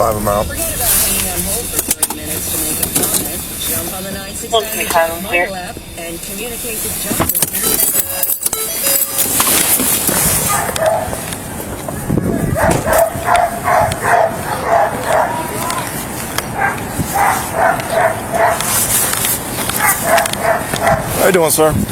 5 of them out. Forget about hanging on hold for 30 minutes to make a comment. Jump on the 969 Chime clear. mobile app and communicate to Jump with How you doing, sir? I don't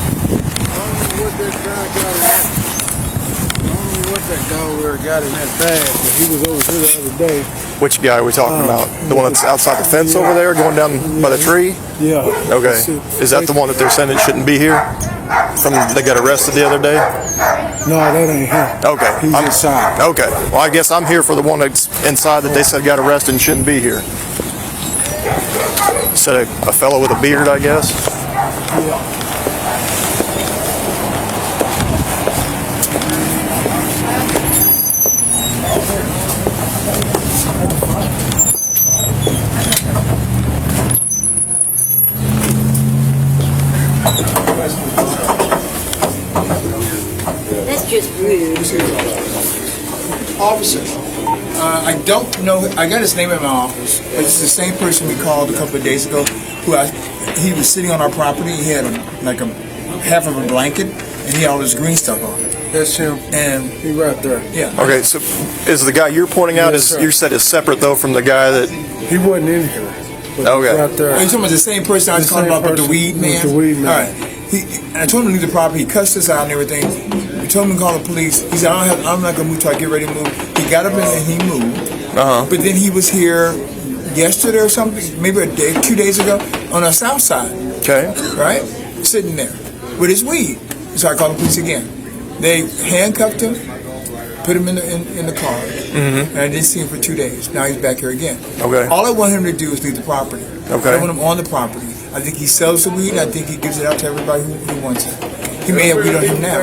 know what that guy over there got in that bag, but he was over here the other day. Which guy are we talking about? The one that's outside the fence over there, going down by the tree? Yeah. Okay. Is that the one that they're saying it shouldn't be here? They got arrested the other day? No, that ain't him. Okay. He's inside. Okay. Well, I guess I'm here for the one that's inside that they said got arrested and shouldn't be here. Said a fellow with a beard, I guess. Yeah. That's just rude. Officer, I don't know. I got his name in my office. It's the same person we called a couple of days ago. He was sitting on our property. He had like a half of a blanket, and he had all this green stuff on it. That's him. And He right there. yeah, Okay, so is the guy you're pointing out, Yes, is sir. you said is separate, though, from the guy that... He wasn't in here. But Okay. He's right there. Are you talking about the same person I was The calling same about with the person weed man? with the weed man. All right. I told him to leave the property. He cussed us out and everything. We told him to call the police. He said, I'm not going to move till I get ready to move. He got up and he moved. But then he was here yesterday or something, maybe 2 days ago, on the south side, Okay. right? Sitting there with his weed. So I called the police again. They handcuffed him, put him in the car, and I didn't see him for 2 days. Now he's back here again. Okay. All I want him to do is leave the property. Okay. I want him on the property. I think he sells the weed. I think he gives it out to everybody who wants it. He may have weed on him now.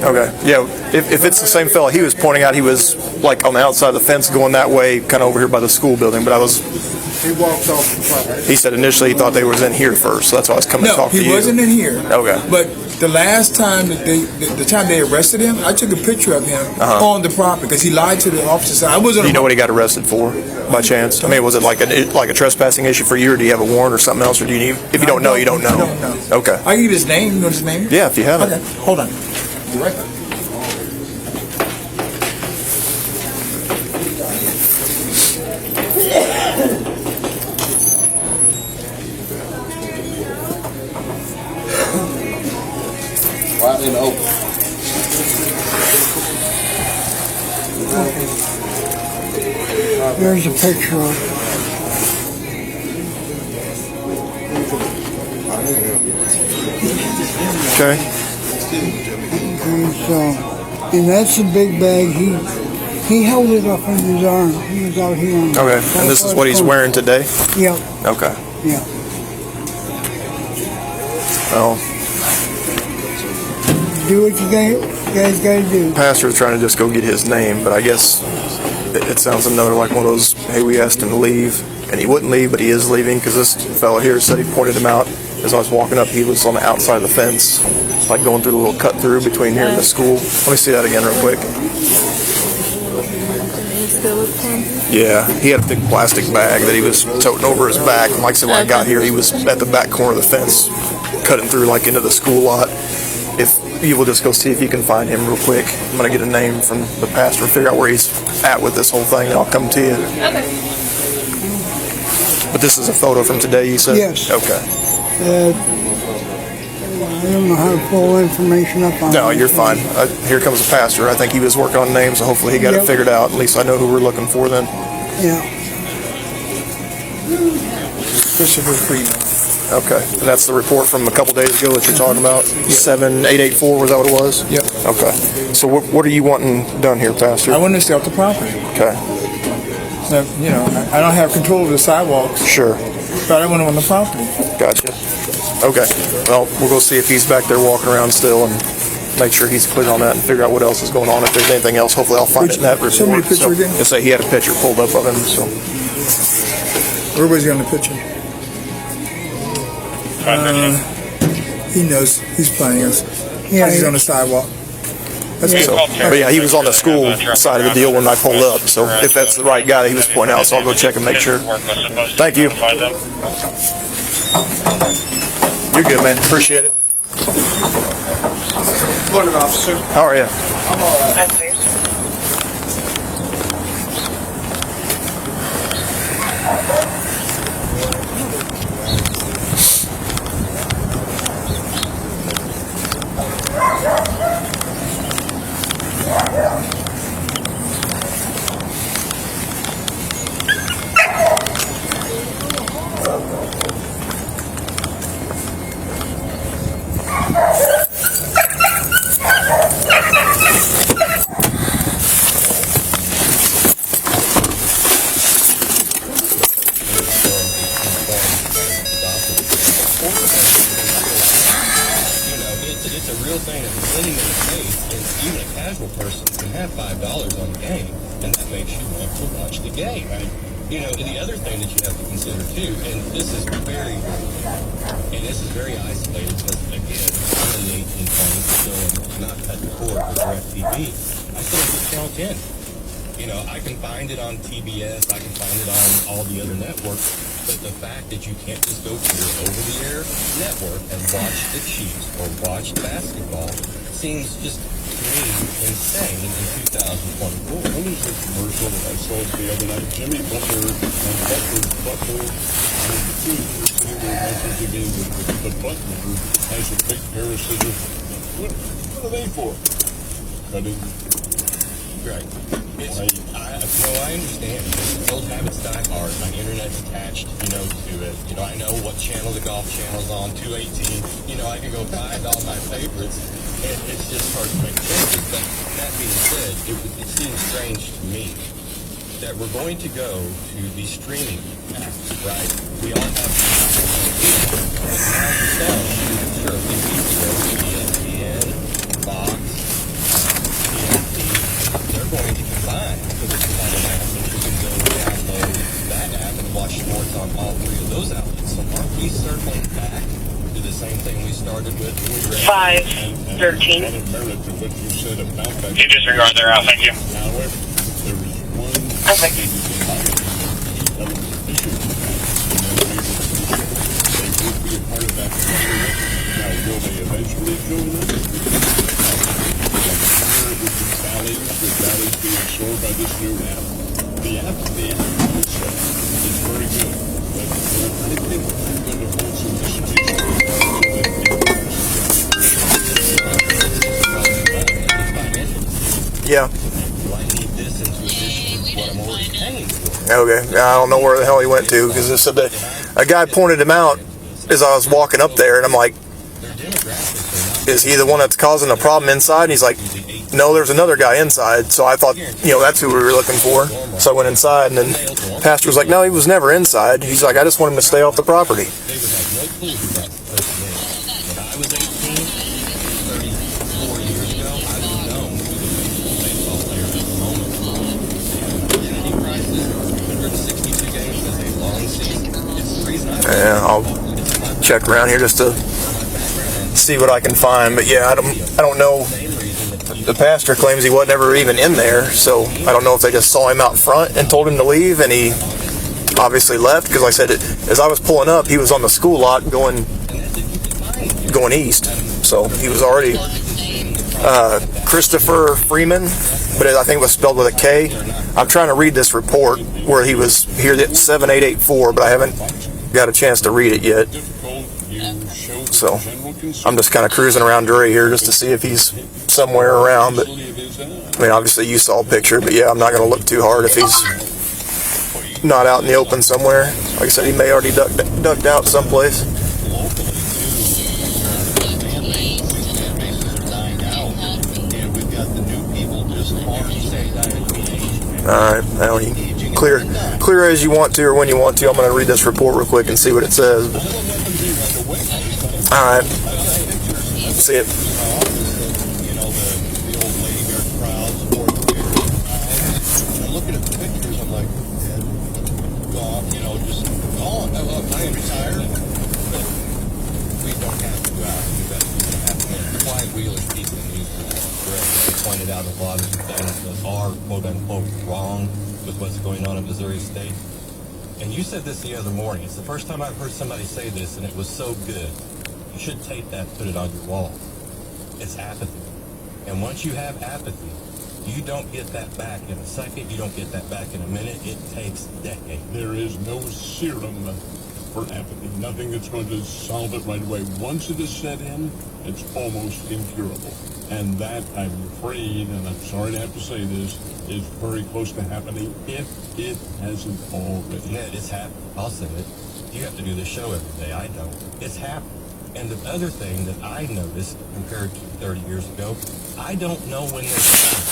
Okay. Yeah, if it's the same fella, he was pointing out he was, like, on the outside of the fence going that way, kind of over here by the school building, but He walked off the property. he said initially he thought they was in here first, so that's why I was coming to No, talk to you. he wasn't in here. Okay. But the last time that the time they arrested him, I took a picture of him on the property because he lied to the officers. I wasn't. Do you know what he got arrested for, by chance? I mean, was it like a trespassing issue for you, or do you have a warrant or something else, or do you need? If you don't know, you don't know. I don't know. Okay. I can give his name. You know his name? Yeah, if you have Okay. it. Hold on. You right? Right in the open. There's a picture of it. Okay. And that's a big bag. He held it up in his arm. He was out here. Okay. And this is what he's wearing today? Yep, Okay. yeah. Well, Do what you guys gotta do. pastor's trying to just go get his name, but I guess it sounds another like one of those, hey, we asked him to leave, and he wouldn't leave, but he is leaving, because this fellow here said he pointed him out. As I was walking up, he was on the outside of the fence, like going through the little cut through between here and the school. Let me see that again real quick. Yeah, he had a big plastic bag that he was toting over his back. And like I said, when I got here, he was at the back corner of the fence, cutting through like into the school lot. If you will just go see if you can find him real quick. I'm gonna get a name from the pastor and figure out where he's at with this whole thing, and I'll come to you. Okay. But this is a photo from today, you said? Yes. Okay. I don't know how to pull information up on No, it. you're fine. Here comes the pastor. I think he was working on names, so hopefully he got it Yep. figured out. At least I know who we're looking for then. Yeah. Christopher Freeman. Okay. And that's the report from a couple days ago that you're talking about? 7884, was that what it was? Yep. Okay. So what are you wanting done here, Pastor? I want to stay off the property. Okay. Now, you know, I don't have control of the sidewalks, Sure. but I want him on the property. Gotcha. Okay. Well, we'll go see if he's back there walking around still and make sure he's clear on that and figure out what else is going on. If there's anything else, hopefully I'll find it in that report. Show me the picture again. Just say he had a picture pulled up of him, so. Everybody's on the picture. He knows. He's playing us. Yeah, He's he- on the sidewalk. So, but yeah, he was on the school side of the deal when I pulled up. So if that's the right guy that he was pointing out, so I'll go check and make sure. Thank you. You're good, man. Appreciate it. Morning, officer. How are you? I'm all right. It's a real thing at the beginning of the case, and even a casual person can have $5 on the game, and that makes you want to watch the game. You know, the other thing that you have to consider too, and this is very isolated, because again, I'm in the 1820s, so I'm not cut the cord with DirecTV. I still get Channel 10. You know, I can find it on TBS, I can find it on all the other networks, but the fact that you can't just go to your over-the-air network and watch the Chiefs or watch basketball seems just, to me, insane in 2024. What is the commercial that I saw the other night? Jimmy Butler and Butler and the two were sitting there watching the game with the Butler has a big pair of scissors. What are they for? Cutting. Right. I understand. Old habits die hard. My internet's attached, to it. I know what channel the golf channel's on, 218. I can go find all my favorites, and it's just hard to make changes. But that being said, it seems strange to me that we're going to go to the streaming apps, right? We all have sure, ESPN, Fox, they're going to combine for this kind of app, and you can go download that app and watch sports on all three of those outlets. So aren't we circling back to the same thing we started with? 5:13. You disregard their out, thank you. However, there is one Okay. issue. They would be a part of that. Now, will they eventually join us? Valley's being absorbed by this new app. The app is very good, but I think we're going to hold some Yeah. Do I need this into addition to what I'm already paying for? Okay. I don't know where the hell he went to, because this said that a guy pointed him out as I was walking up there, and I'm like, is he the one that's causing a problem inside? And he's like, no, there's another guy inside. So I thought, that's who we were looking for. So I went inside, and then the pastor was like, no, he was never inside. He's like, I just want him to stay off the property. They would have no clue who that person is. When I was 18, 34 years ago, I would have known who the baseball player at the moment was. Energy prices, 162 games is a long season. It's the reason I'll check around here just to see what I can find. But yeah, I don't know. The pastor claims he wasn't ever even in there, so I don't know if they just saw him out front and told him to leave, and he obviously left, because like I said, as I was pulling up, he was on the school lot going east, so he was already Christopher Freeman, but I think it was spelled with a K. I'm trying to read this report where he was here at 7884, but I haven't got a chance to read it yet. So I'm just kind of cruising around Drury here just to see if he's somewhere around. But I mean, obviously you saw a picture, but yeah, I'm not going to look too hard if he's not out in the open somewhere. Like I said, he may already ducked out someplace. Alright, now you can clear as you want to or when you want to. I'm going to read this report real quick and see what it says. Alright. See it. Looking at the pictures, I'm like, just gone, just gone. I am retired. we don't have to go out and do that. The Clyde Wheeler piece in the news was correct. They pointed out a lot of things that are quote unquote wrong with what's going on in Missouri State. And you said this the other morning. It's the first time I've heard somebody say this, and it was so good. You should tape that, put it on your wall. It's apathy. And once you have apathy, you don't get that back in a second. You don't get that back in a minute. It takes decades. There is no serum for apathy. Nothing that's going to solve it right away. Once it is set in, it's almost incurable. And that, I'm afraid, and I'm sorry to have to say this, is very close to happening if it hasn't already. Yeah, it's happening. I'll say it. You have to do this show every day. I don't. It's happening. And the other thing that I noticed compared to 30 years ago, I don't know when they're coming.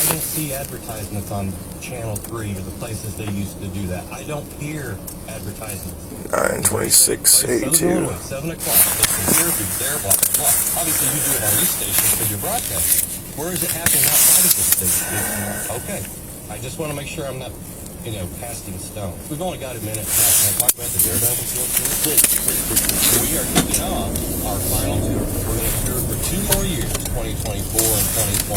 I don't see advertisements on Channel 3 or the places they used to do that. I don't hear advertisements. 9:26:82. 7 o'clock. Listen here, be there, blah, blah, blah. Obviously, you do it on these stations because you're broadcasting. Where is it happening outside of this station? Okay. I just want to make sure I'm not, casting stones. We've only got a minute and a half. Can I talk about the Daredevil tour? We are kicking off our final tour. We're going to tour for 2 more years, 2024 and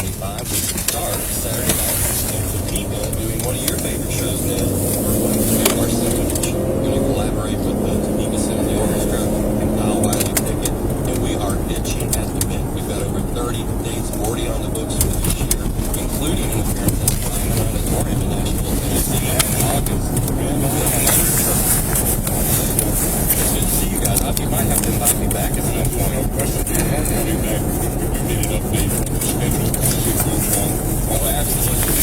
2025. We start Saturday night in Topeka doing one of your favorite shows now. We're going to do our symphony. We're going to collaborate with the Topeka Symphony Orchestra and Kyle Wiley Ticket. And we are itching at the bit. We've got over 30 dates already on the books for this year, including an appearance at Chime Auditorium in Nashville, Tennessee in August. It's good to see you guys. You might have to invite me back at some point. No question. You want to be back. We need an update on the schedule as it goes on. Oh, absolutely.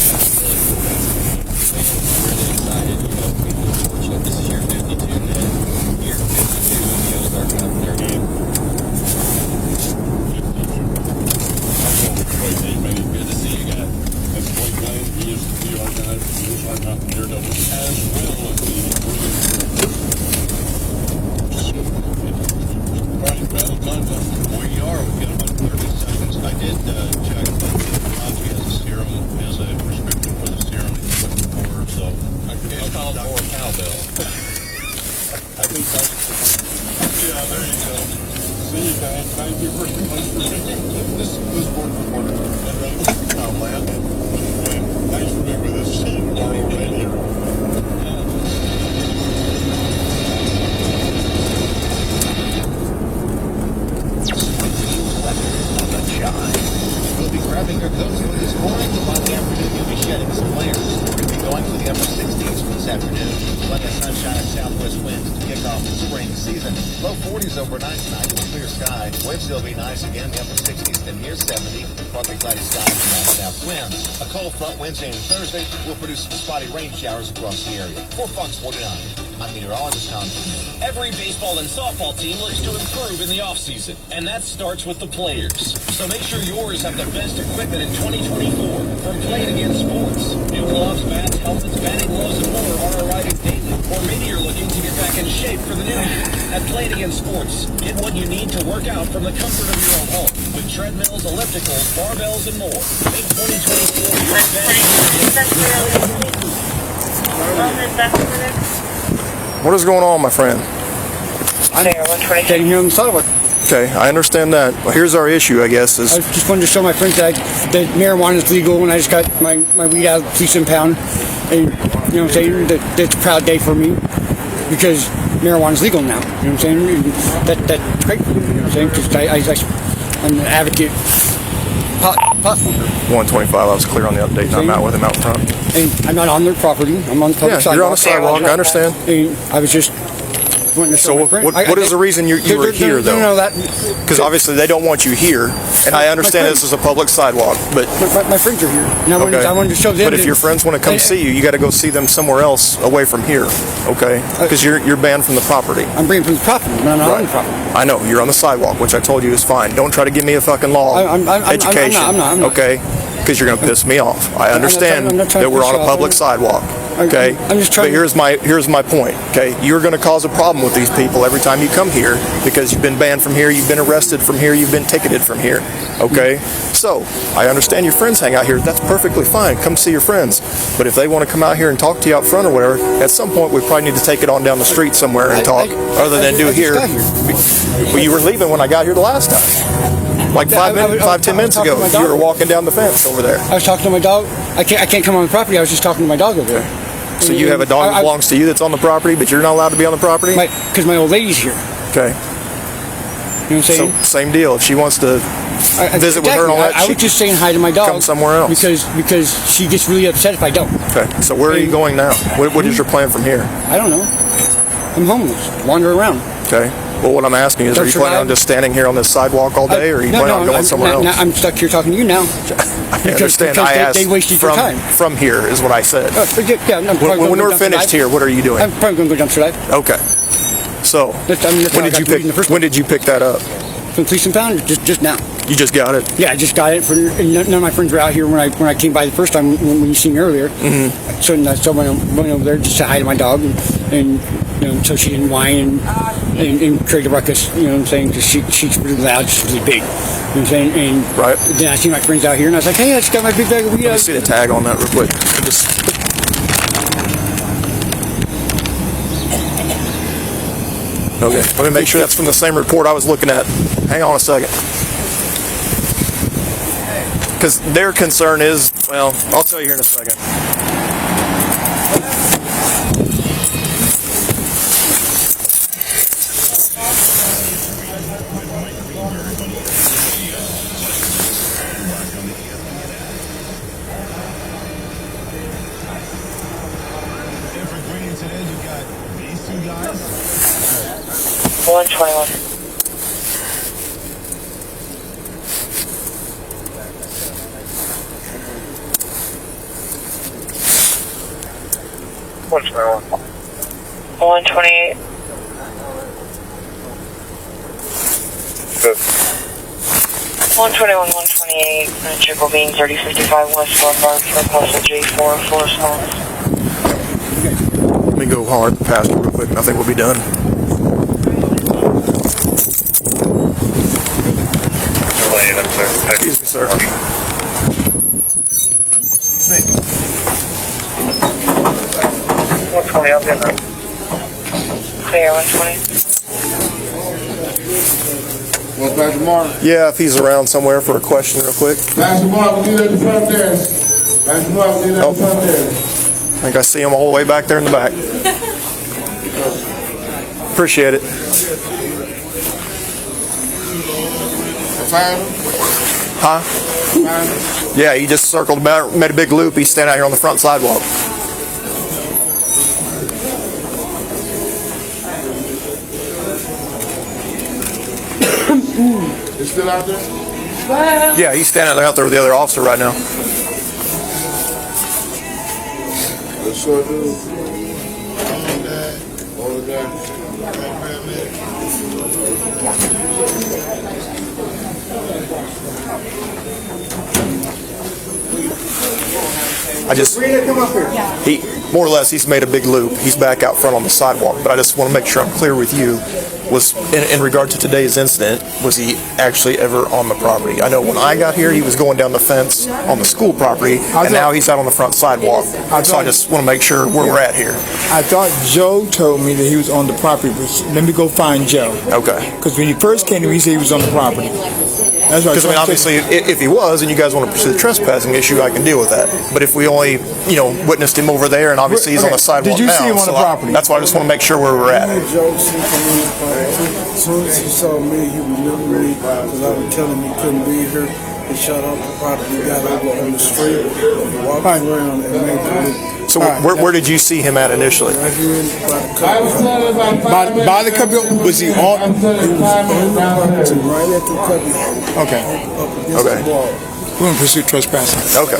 Really excited. We've been fortunate. This is year 52 now. Year 52 of the Ozark up there. Good to see you guys. That's Blake Lane. He is the PR guy for the Ozark Mountain Daredevils, as well as the Right, well, where you are, we've got about 30 seconds. I did check Auntie has a serum, has a prescription for the serum he's looking for, so it's called more cowbell. I think that's yeah, there you go. See you guys. Thank you very much for this board reporter. Tom Lamb. Thanks for being with us. Right here. We'll be grabbing your coats for this morning. By the afternoon, you'll be shedding some layers. We'll be going to the upper 60s for this afternoon. Plenty of sunshine and southwest winds to kick off the spring season. Low 40s overnight tonight with clear sky. Waves will be nice again. The upper 60s to near 70. Partly cloudy skies and north-south winds. A cold front Wednesday and Thursday will produce some spotty rain showers across the area. For Fox 49, I'm meteorologist Tom. Every baseball and softball team looks to improve in the offseason, and that starts with the players. So make sure yours have the best equipment in 2024 from Play It Again Sports. New gloves, bats, helmets, batting gloves, and more are arriving daily. Or maybe you're looking to get back in shape for the new year. At Play It Again Sports, get what you need to work out from the comfort of your own home with treadmills, ellipticals, barbells, and more. Make 2024 your best year. What is going on, my friend? I'm standing here on the sidewalk. Okay, I understand that. Well, here's our issue, I guess, I is just wanted to show my friends that marijuana is legal, and I just got my weed out of the police impound. And, you know what I'm saying? That's a proud day for me because marijuana is legal now. You know what I'm saying? And that's great for me, you know what I'm saying? Because I'm an advocate. Pot smoker. 125. I was clear on the update, and I'm out with him out front. And I'm not on their property. I'm on the public sidewalk. You're on the sidewalk. I understand. And I was just wanting to show my friend. What is the reason you were here, though? No, because obviously they don't want you here, and I understand this is a public sidewalk, but my friends are here, and I wanted to show them. But if your friends want to come see you, you got to go see them somewhere else away from here, okay? Because you're banned from the property. I'm banned from the property, but I'm not on the property. I know you're on the sidewalk, which I told you is fine. Don't try to give me a fucking law education, I'm not. okay? Because you're going to piss me off. I understand that we're on a public sidewalk. Okay, I'm just trying. But here's my point. Okay, you're going to cause a problem with these people every time you come here because you've been banned from here, you've been arrested from here, you've been ticketed from here. Okay, so I understand your friends hang out here. That's perfectly fine. Come see your friends. But if they want to come out here and talk to you out front or whatever, at some point we probably need to take it on down the street somewhere and talk, other than do it here. Well, you were leaving when I got here the last time. Like 10 minutes ago, you were walking down the fence over there. I was talking to my dog. I can't come on the property. I was just talking to my dog over there. So you have a dog that belongs to you that's on the property, but you're not allowed to be on the property? Because my old lady's here. Okay. You know what I'm saying? So same deal. If she wants to visit with her and all that, I was just saying hi to my dog. Come somewhere else. Because she gets really upset if I don't. Okay. So where are you going now? What is your plan from here? I don't know. I'm homeless. Wander around. Okay. Well, what I'm asking is, are you planning on just standing here on this sidewalk all day, or are you planning on going somewhere else? I'm stuck here talking to you now. I understand. I asked they wasted your time. From here is what I said. When we're finished here, what are you doing? I'm probably going to go dumpster dive. Okay. So when did you pick that up? From Police and Pound, just now. You just got it? Yeah, I just got it. None of my friends were out here when I came by the first time when you seen me earlier. Mm-hmm. So I went over there just to hi to my dog and so she didn't whine and create a ruckus. You know what I'm saying? Because she's really loud, she's really big. You know what I'm saying? And then I see my friends out here and I was like, hey, I just got my big bag of weed. Let me see the tag on that real quick. Okay, let me make sure that's from the same report I was looking at. Hang on a second. Because their concern is, well, I'll tell you here in a second. Today you got these two guys. 121. What's going on? 128. Good. 121, 128. Triple being 3055 West Lombard for Postal J4 Forest Homes. Let me go holler at the pastor real quick and I think we'll be done. Excuse me, sir. Excuse me. 120 out there now. Clear, 120. Well, Pastor Mark. Yeah, if he's around somewhere for a question real quick. Pastor Mark, we'll do that in the front there. Pastor Mark, we'll do that in the front there. I think I see him all the way back there in the back. Appreciate it. Huh? Yeah, he just circled about, made a big loop. He's standing out here on the front sidewalk. He's still out there? Yeah, he's standing out there with the other officer right now. Sure do. All of that. Come up here. He more or less he's made a big loop. He's back out front on the sidewalk. But I just want to make sure I'm clear with you. Was in regard to today's incident, was he actually ever on the property? I know when I got here, he was going down the fence on the school property, and now he's out on the front sidewalk. So I just want to make sure where we're at here. I thought Joe told me that he was on the property, but let me go find Joe. Okay. Because when he first came to me, he said he was on the property. That's right. Because I mean, obviously, if he was, and you guys want to pursue the trespassing issue, I can deal with that. But if we only, witnessed him over there, and obviously he's on the sidewalk now. Did you see him on the property? That's why I just want to make sure where we're at. As soon as he saw me, he remembered me because I was telling him he couldn't be here. He shut off the property, got over on the street, walked around and made the So where did you see him at initially? right here by the cubby. Was he on? He was right at the cubby. Okay. Up against the wall. We're going to pursue trespassing. Okay.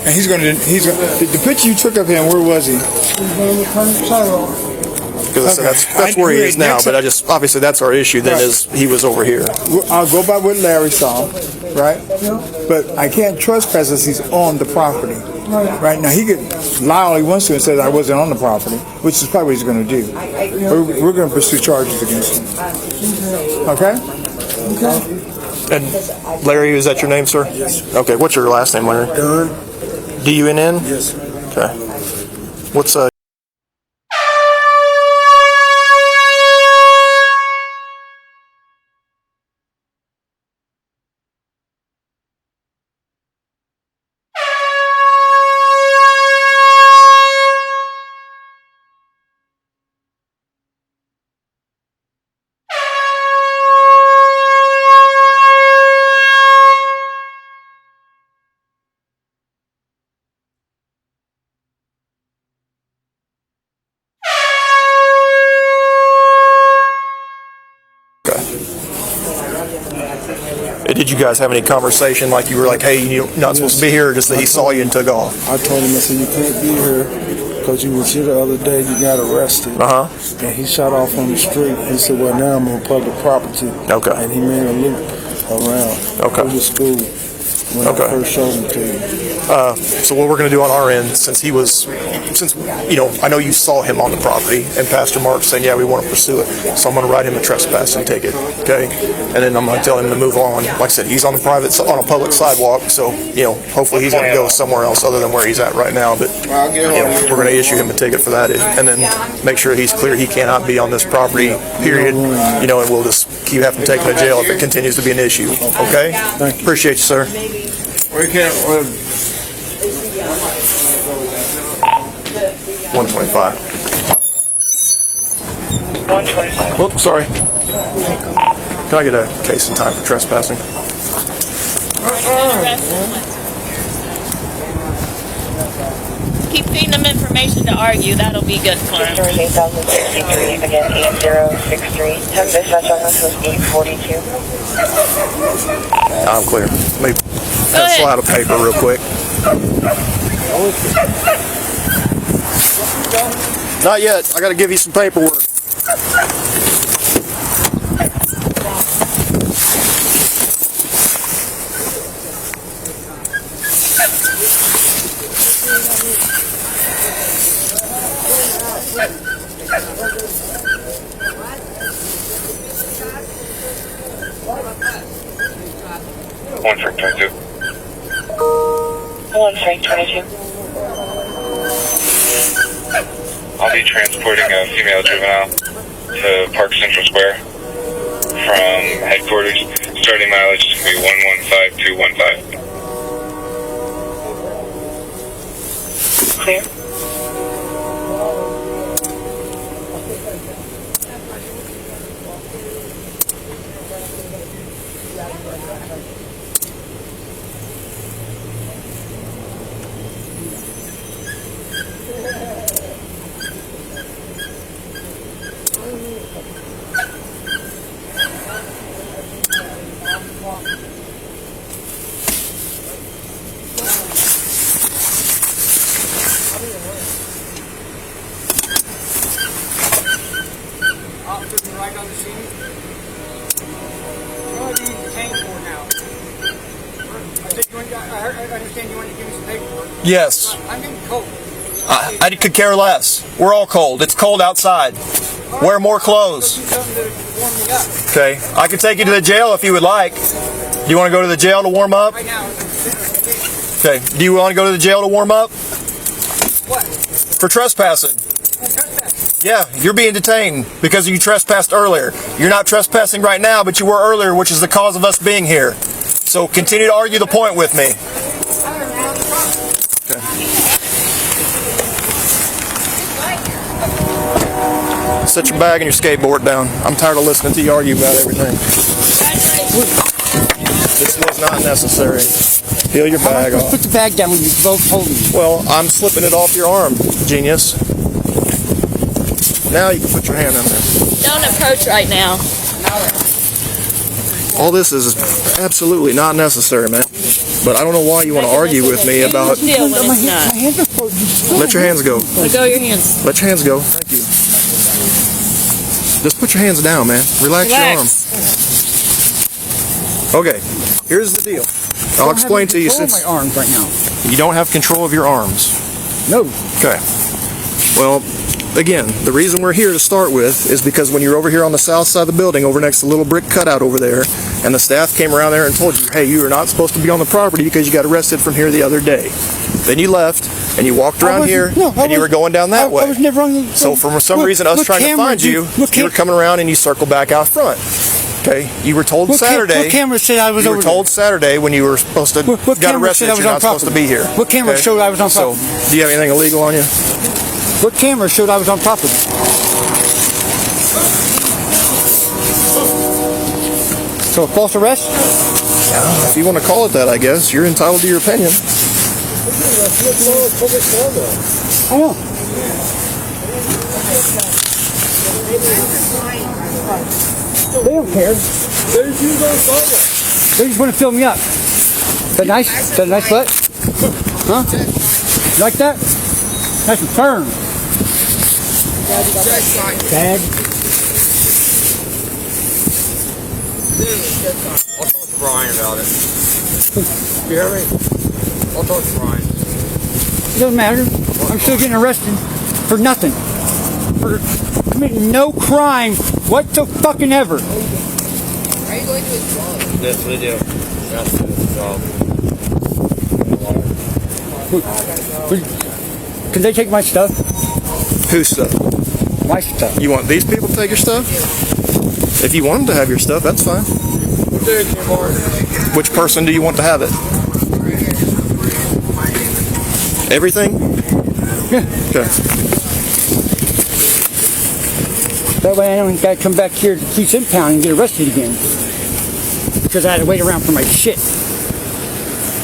And the picture you took of him, where was he? Because I said that's where he is now, but obviously that's our issue then is he was over here. I'll go by what Larry saw, right? But I can't trespass as he's on the property. Right now, he could lie all he wants to and say I wasn't on the property, which is probably what he's going to do. We're going to pursue charges against him. Okay? And Larry, is that your name, sir? Yes. Okay, what's your last name, Larry? Dunn. D-U-N-N? Yes. Okay. What's Did you guys have any conversation like you were like, hey, you're not supposed to be here, or just that he saw you and took off? I told him, I said, you can't be here because you was here the other day, you got arrested. And he shot off on the street. He said, well, now I'm on public property. Okay. And he made a loop around the school when I first showed him to you. So what we're going to do on our end, since you know, I know you saw him on the property, and Pastor Mark saying, yeah, we want to pursue it, so I'm going to write him a trespassing ticket, okay? And then I'm going to tell him to move on. Like I said, he's on a public sidewalk, so, you know, hopefully he's going to go somewhere else other than where he's at right now, but, you know, we're going to issue him a ticket for that, and then make sure he's clear he cannot be on this property, period, you know, and we'll just keep having to take him to jail if it continues to be an issue, okay? Appreciate you, sir. We can't. 125. 125. Whoops, sorry. Can I get a case in time for trespassing? Keep feeding them information to argue. That'll be good for them. Story 8063, again 8063. Have dispatch on this was 842. I'm clear. Let me pencil out a paper real quick. Not yet. I got to give you some paperwork. One for 22. 1-22. I'll be transporting a female juvenile to Park Central Square from headquarters. Starting mileage is going to be 115215. Clear. Right on the scene. What are you detained for now? I understand you want to give me some paperwork. Yes. I'm getting cold. I could care less. We're all cold. It's cold outside. Wear more clothes. Okay. I could take you to the jail if you would like. Do you want to go to the jail to warm up? Right now. Okay. Do you want to go to the jail to warm up? What? For trespassing. Yeah, you're being detained because you trespassed earlier. You're not trespassing right now, but you were earlier, which is the cause of us being here. So continue to argue the point with me. Okay. Set your bag and your skateboard down. I'm tired of listening to you argue about everything. This was not necessary. Peel your bag off. Put the bag down when you both hold me. Well, I'm slipping it off your arm, genius. Now you can put your hand in there. Don't approach right now. All this is absolutely not necessary, man. But I don't know why you want to argue with me about... Deal when it's not. Let your hands go. Let go of your hands. Let your hands go. Thank you. Just put your hands down, man. Relax your arm. Okay, here's the deal. I'll explain to you since... my arms right now. You don't have control of your arms. No. Okay. Well, again, the reason we're here to start with is because when you were over here on the south side of the building, over next to the little brick cutout over there, and the staff came around there and told you, hey, you are not supposed to be on the property because you got arrested from here the other day. Then you left, and you walked around here, and you were going down that way. I was never on the... So for some reason, us trying to find you, you were coming around and you circled back out front. Okay, you were told Saturday. What camera said I was over there? You were told Saturday when you were supposed to got arrested, you're not supposed to be here. What camera showed I was on property? So, do you have anything illegal on you? What camera showed I was on property? So a false arrest? If you want to call it that, I guess you're entitled to your opinion. I know. They don't care. They just want to fill me up. Is that nice? Is that a nice butt? Huh? You like that? Nice and firm. Dad. I'll talk to Brian about it. You hear me? I'll talk to Brian. It doesn't matter. I'm still getting arrested for nothing. For committing no crime whatsoever. Are you going to his job? This video. That's his job. Can they take my stuff? Whose stuff? My stuff. You want these people to take your stuff? If you want them to have your stuff, that's fine. Which person do you want to have it? Everything? Yeah. Okay. That way I don't got to come back here to the police impound and get arrested again. Because I had to wait around for my shit.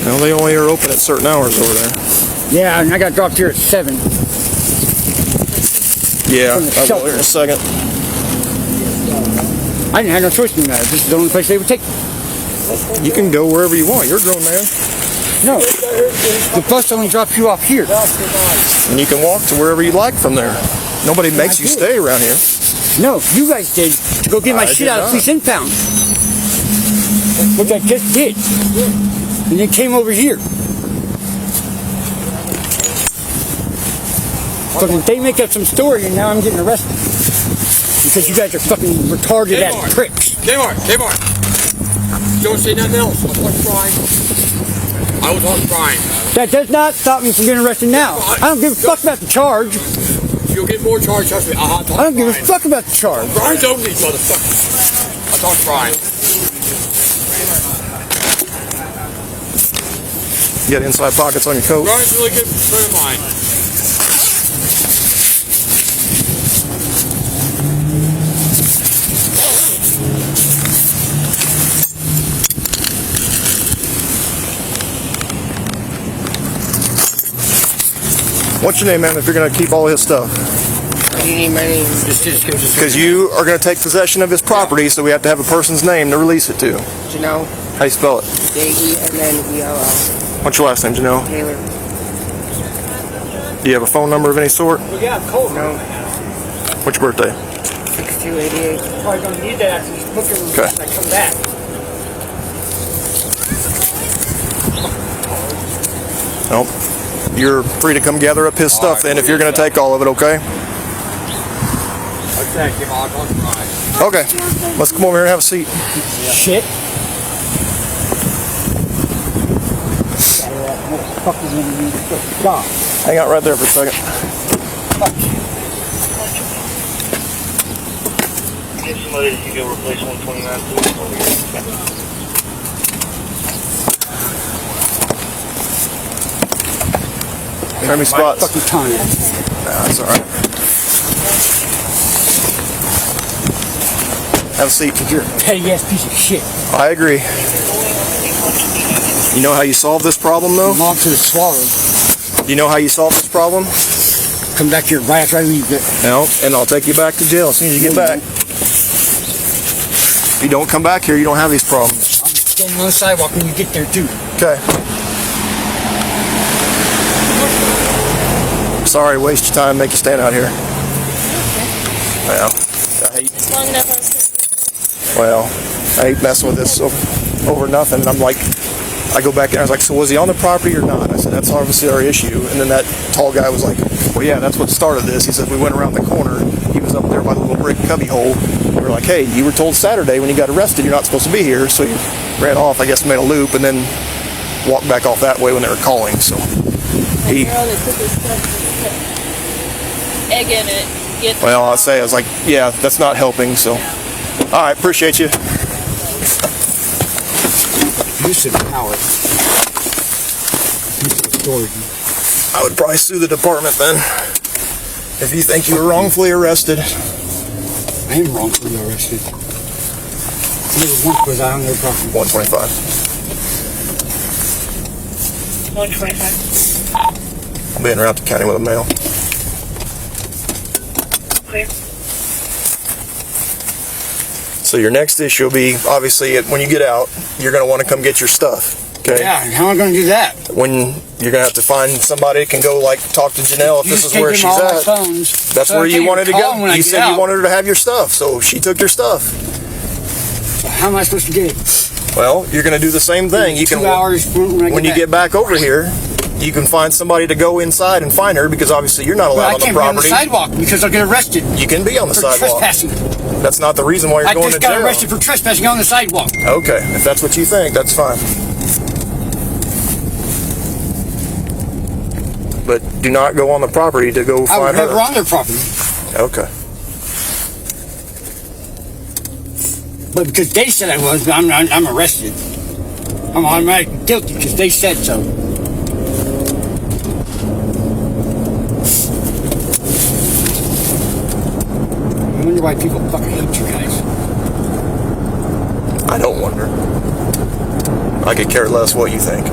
Well, they only are open at certain hours over there. Yeah, and I got dropped here at 7. Yeah, I'll go here in a second. I didn't have no choice in that. This is the only place they would take me. You can go wherever you want. You're a grown man. No. The bus only drops you off here. And you can walk to wherever you like from there. Nobody makes you stay around here. No, you guys did to go get my shit out of police impound. Which I just did. And then came over here. Fucking they make up some story and now I'm getting arrested. Because you guys are fucking retarded ass pricks. Kmart. You don't say nothing else. I'll talk to Brian. I will talk to Brian. That does not stop me from getting arrested now. I don't give a fuck about the charge. You'll get more charge, trust me. I'll talk to Brian. I don't give a fuck about the charge. Brian's over these motherfuckers. I'll talk to Brian. You got inside pockets on your coat? Brian's a really good friend of mine. What's your name, man, if you're going to keep all his stuff? What do you need my name? Because you are going to take possession of his property, so we have to have a person's name to release it to. Janelle. How you spell it? J-E-N-N-E-L-L. What's your last name, Janelle? Taylor. Do you have a phone number of any sort? Yeah, cold. No. What's your birthday? 6288. Probably don't need that after this booking Okay. when I come back. Nope. You're free to come gather up his stuff then if you're going to take all of it, okay? Okay. Let's come over here and have a seat. Shit. Hang out right there for a second. Get somebody that you can replace 129, please. How many spots? Fucking time. Nah, that's alright. Have a seat. You're a petty ass piece of shit. I agree. You know how you solve this problem, though? Mom to the swallow. You know how you solve this problem? Come back here right after I leave. No, and I'll take you back to jail as soon as you get back. If you don't come back here, you don't have these problems. I'll be standing on the sidewalk when you get there, too. Okay. Sorry, waste your time, make you stand out here. Well, I hate messing with this over nothing. I'm like, I go back in, I was like, so was he on the property or not? I said, that's obviously our issue. And then that tall guy was like, well, yeah, that's what started this. He said, we went around the corner. He was up there by the little brick cubby hole. We were like, hey, you were told Saturday when you got arrested, you're not supposed to be here. So he ran off, I guess made a loop, and then walked back off that way when they were calling. So he... Egg in it. Well, I was like, yeah, that's not helping, so. All right, appreciate you. Use of power. Use of authority. I would probably sue the department then. If you think you were wrongfully arrested. I am wrongfully arrested. Never once was I on their property. 125. 125. I'll be in route to county with a mail. Clear. So your next issue will be, obviously, when you get out, you're going to want to come get your stuff. Okay? Yeah, how am I going to do that? When you're going to have to find somebody that can go, like, talk to Janelle if this is where she's at. That's where you wanted to go. You said you wanted her to have your stuff, so she took your stuff. So how am I supposed to get it? Well, you're going to do the same thing. You can, 2 hours when you get back over here, you can find somebody to go inside and find her, because obviously you're not allowed on the property. I can't be on the sidewalk because I'll get arrested. You can be on the sidewalk. Trespassing. That's not the reason why you're going to jail. I just got arrested for trespassing on the sidewalk. Okay, if that's what you think, that's fine. But do not go on the property to go find her. I was never on their property. Okay. But because they said I was, I'm arrested. I'm automatically guilty because they said so. I wonder why people fucking hate you guys. I don't wonder. I could care less what you think.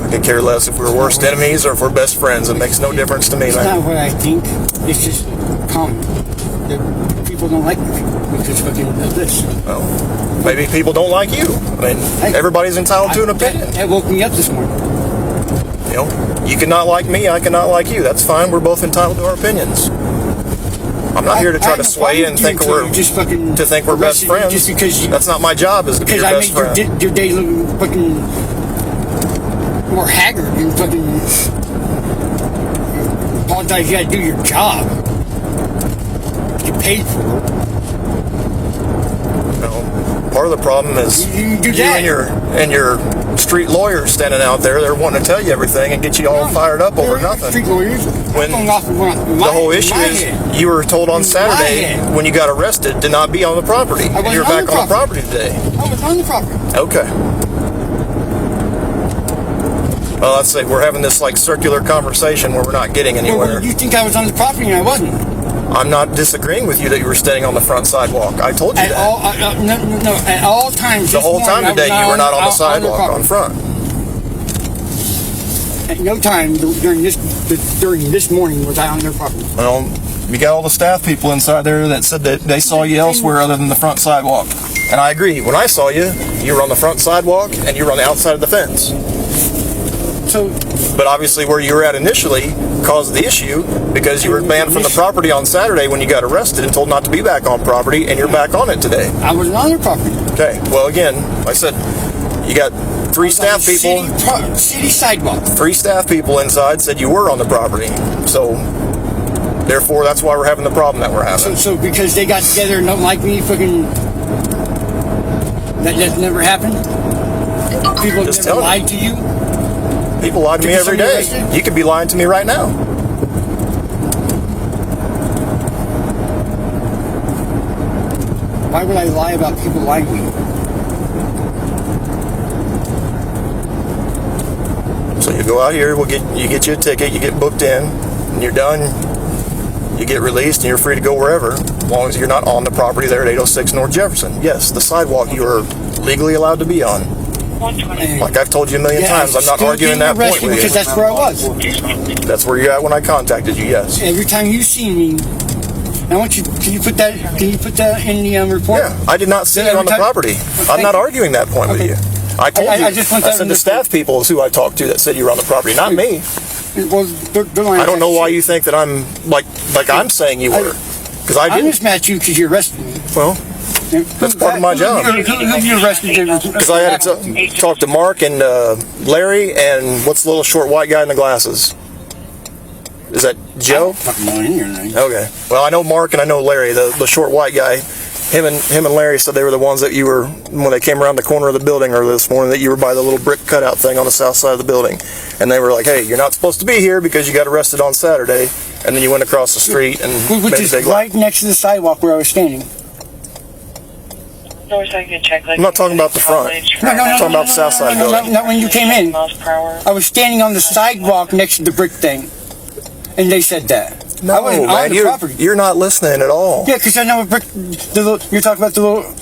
I could care less if we're worst enemies or if we're best friends. It makes no difference to me, It's man. not what I think. It's just common. That people don't like me because fucking of this. Well, maybe people don't like you. I mean, everybody's entitled to an opinion. That woke me up this morning. You know, you cannot like me, I cannot like you. That's fine. We're both entitled to our opinions. I'm not here to try to sway you and think we're best friends. Just because that's not my job, is to be your best friend. Because I made your day look fucking more haggard and fucking apologize. You gotta do your job. Get paid for it. No, part of the problem is you and your street lawyers standing out there. They're wanting to tell you everything and get you all fired up over nothing. Street lawyers. When the whole issue is, you were told on Saturday when you got arrested to not be on the property, and you're back on the property today. I was on the property. Okay. Well, let's say we're having this like circular conversation where we're not getting anywhere. Well, you think I was on the property and I wasn't? I'm not disagreeing with you that you were standing on the front sidewalk. I told you that. No, at all times. The whole time today you were not on the sidewalk on front. At no time during this morning was I on their property. Well, you got all the staff people inside there that said that they saw you elsewhere other than the front sidewalk. And I agree. When I saw you, you were on the front sidewalk and you were on the outside of the fence. But obviously where you were at initially caused the issue because you were banned from the property on Saturday when you got arrested and told not to be back on property, and you're back on it today. I wasn't on their property. Okay. Well, again, like I said, you got 3 staff people. City sidewalk. 3 staff people inside said you were on the property. So, therefore, that's why we're having the problem that we're having. So because they got together and don't like me, fucking, that never happened? People Just never lied to you? People lie to me every day. You could be lying to me right now. Why would I lie about people lying to me? So you go out here, you get you a ticket, you get booked in, and you're done. You get released, and you're free to go wherever, as long as you're not on the property there at 806 North Jefferson. Yes, the sidewalk you are legally allowed to be on. Like I've told you a million times, I'm not arguing that point with you. Because that's where I was. That's where you're at when I contacted you. Yes. Every time you see me, I want you. Can you put that in the report? Yeah, I did not see you on the property. I'm not arguing that point with you. I told you. I said the staff people is who I talked to that said you were on the property, not me. Well, I don't know why you think that I'm like I'm saying you were, because I didn't. I'm just mad at you because you arrested me. Well, That's part of my job. Who you arrested? Because I had to talk to Mark and Larry and what's the little short white guy in the glasses? Is that Joe? Okay. Well, I know Mark and I know Larry, the short white guy. Him and Larry said they were the ones that you were, when they came around the corner of the building earlier this morning, that you were by the little brick cutout thing on the south side of the building. And they were like, hey, you're not supposed to be here because you got arrested on Saturday. And then you went across the street and which is right next to the sidewalk where I was standing. I'm not talking about the front. I'm talking about the south side of the building. Not when you came in. I was standing on the sidewalk next to the brick thing. And they said that. No, man, you're not listening at all. Yeah, because I know you're talking about the little...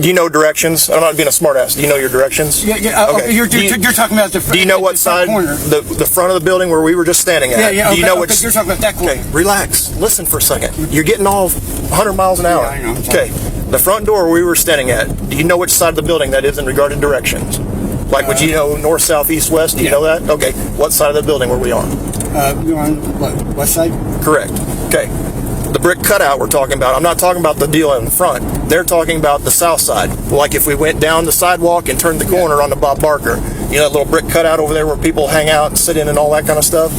Do you know directions? I'm not being a smartass. Do you know your directions? Yeah. Okay. You're talking about the front. Do you know what side? The front of the building where we were just standing at. Yeah. Do you know which? You're talking about that corner. Okay, relax. Listen for a second. You're getting all 100 miles an hour. Yeah, I know. Okay, the front door where we were standing at. Do you know which side of the building that is in regard to directions? Like, would you know north, south, east, west? Do you know that? Okay. What side of the building were we on? You're on what? West side? Correct. Okay. The brick cutout we're talking about, I'm not talking about the deal in the front. They're talking about the south side. Like if we went down the sidewalk and turned the corner onto Bob Barker. You know that little brick cutout over there where people hang out and sit in and all that kind of stuff?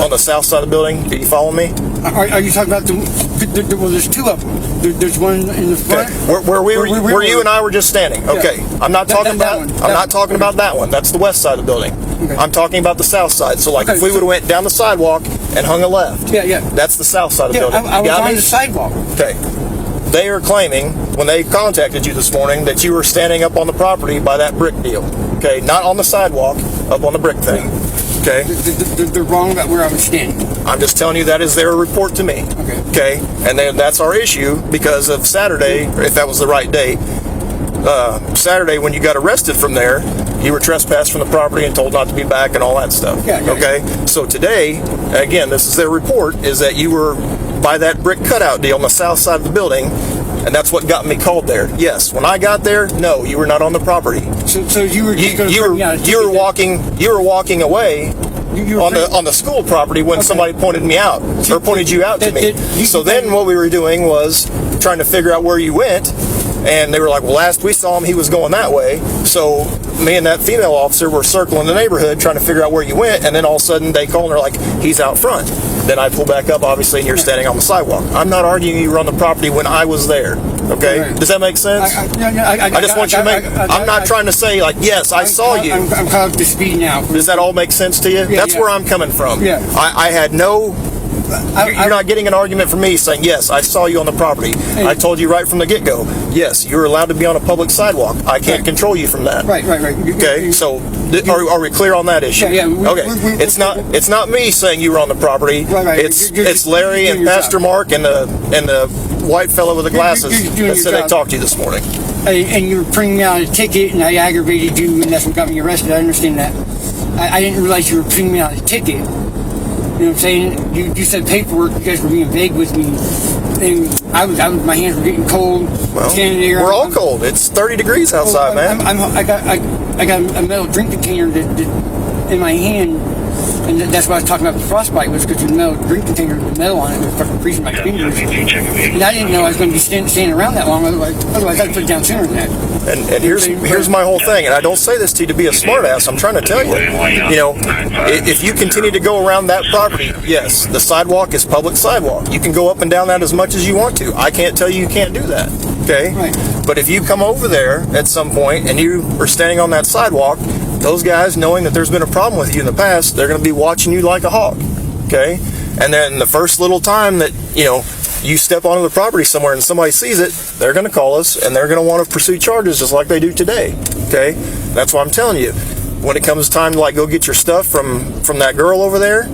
On the south side of the building. Do you follow me? Are you talking about well, there's two of them. There's one in the front. Okay. Where you and I were just standing. Okay. I'm not talking about that one. That's the west side of the building. Okay. I'm talking about the south side. So like if we would have went down the sidewalk and hung a left. Yeah. That's the south side of the building. I was on the sidewalk. Okay. They are claiming, when they contacted you this morning, that you were standing up on the property by that brick deal. Okay, not on the sidewalk, up on the brick thing. Okay? They're wrong about where I was standing. I'm just telling you that is their report to me. Okay? And then that's our issue because of Saturday, if that was the right date, Saturday when you got arrested from there, you were trespassed from the property and told not to be back and all that stuff. Okay? So today, again, this is their report, is that you were by that brick cutout deal on the south side of the building, and that's what got me called there. Yes, when I got there, no, you were not on the property. So you were just you were walking away on the school property when somebody pointed me out or pointed you out to me. So then what we were doing was trying to figure out where you went. And they were like, well, last we saw him, he was going that way. So me and that female officer were circling the neighborhood trying to figure out where you went. And then all of a sudden they call and they're like, he's out front. Then I pull back up, obviously, and you're standing on the sidewalk. I'm not arguing you were on the property when I was there. Okay? Does that make sense? I just want you to make... I'm not trying to say, like, yes, I saw you. I'm caught up to speed now. Does that all make sense to you? That's where I'm coming from. Yeah. I had no... You're not getting an argument from me saying, yes, I saw you on the property. I told you right from the get-go, yes, you're allowed to be on a public sidewalk. I can't control you from that. Right. Okay, so are we clear on that issue? Yeah. Okay, it's not me saying you were on the property. Right. It's Larry and Pastor Mark and the white fellow with the glasses that said they talked to you this morning. And you were printing me out a ticket, and I aggravated you, and that's what got me arrested. I understand that. I didn't realize you were printing me out a ticket. You know what I'm saying? You said paperwork. You guys were being vague with me, and I was my hands were getting cold. Well, standing there, we're all cold. It's 30 degrees outside, man. I got a metal drink container that in my hand, and that's why I was talking about the frostbite was because the metal drink container with the metal on it was fucking freezing my fingers. And I didn't know I was going to be standing around that long. Otherwise I'd put it down sooner than that. And here's my whole thing, and I don't say this to you to be a smartass. I'm trying to tell you, if you continue to go around that property, yes, the sidewalk is public sidewalk. You can go up and down that as much as you want to. I can't tell you can't do that, okay? Right. But if you come over there at some point and you are standing on that sidewalk, those guys, knowing that there's been a problem with you in the past, they're going to be watching you like a hawk, okay? And then the first little time that, you step onto the property somewhere and somebody sees it, they're going to call us and they're going to want to pursue charges just like they do today. Okay? That's why I'm telling you. When it comes time to go get your stuff from that girl over there,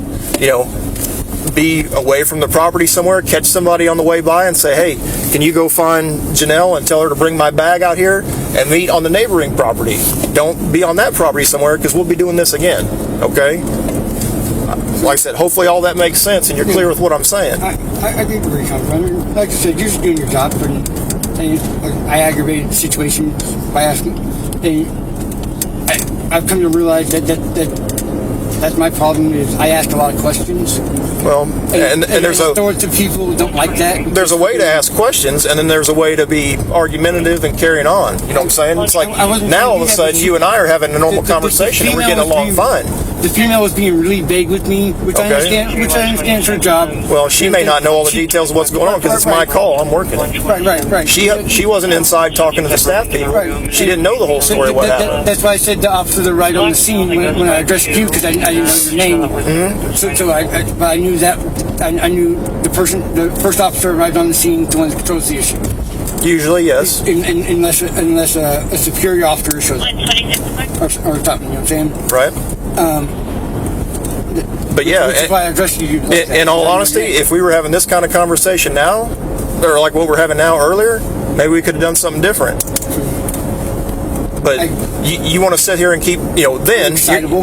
be away from the property somewhere, catch somebody on the way by and say, hey, can you go find Janelle and tell her to bring my bag out here and meet on the neighboring property. Don't be on that property somewhere because we'll be doing this again. Okay? Like I said, hopefully all that makes sense and you're clear with what I'm saying. I do agree, Congressman. Like I said, you're just doing your job. I aggravated the situation by asking. I've come to realize that That's my problem. Is I ask a lot of questions. Well, and there's authoritative people who don't like that. There's a way to ask questions, and then there's a way to be argumentative and carrying on. You know what I'm saying? It's like now all of a sudden you and I are having a normal conversation and we're getting along fine. The female was being really vague with me, which I understand. Which I understand is her job. Well, she may not know all the details of what's going on because it's my call. I'm working it. Right. She wasn't inside talking to the staff people. Right. She didn't know the whole story of what happened. That's why I said the officer right on the scene when I addressed you because I didn't know your name. Mm-hmm. So I knew that I knew the first officer arrived on the scene, the one that controls the issue. Usually, yes. Unless a superior officer shows up or something. You know what I'm saying? Right. But yeah, which is why I addressed you. In all honesty, if we were having this kind of conversation now, or like what we're having now earlier, maybe we could have done something different. But you want to sit here and keep, then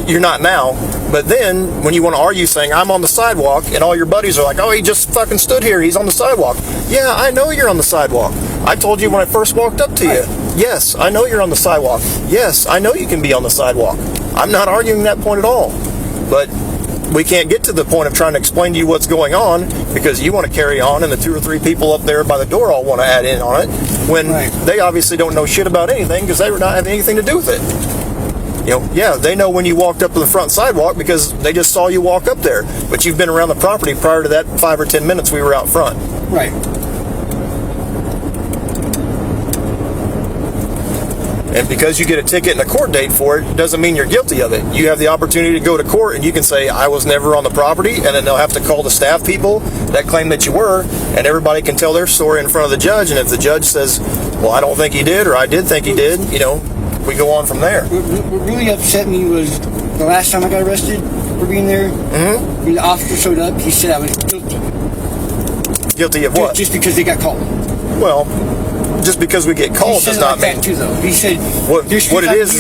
you're not now. But then when you want to argue saying I'm on the sidewalk and all your buddies are like, oh, he just fucking stood here. He's on the sidewalk. Yeah, I know you're on the sidewalk. I told you when I first walked up to you. Yes, I know you're on the sidewalk. Yes, I know you can be on the sidewalk. I'm not arguing that point at all. But we can't get to the point of trying to explain to you what's going on because you want to carry on and the 2 or 3 people up there by the door all want to add in on it when they obviously don't know shit about anything because they were not having anything to do with it. They know when you walked up to the front sidewalk because they just saw you walk up there, but you've been around the property prior to that 5 or 10 minutes we were out front. Right. And because you get a ticket and a court date for it, doesn't mean you're guilty of it. You have the opportunity to go to court and you can say, I was never on the property, and then they'll have to call the staff people that claim that you were, and everybody can tell their story in front of the judge, and if the judge says, well, I don't think he did, or I did think he did, we go on from there. What really upset me was the last time I got arrested for being there, when the officer showed up, he said I was guilty. Guilty of what? Just because they got called. Well, just because we get called does not mean. He said what it is.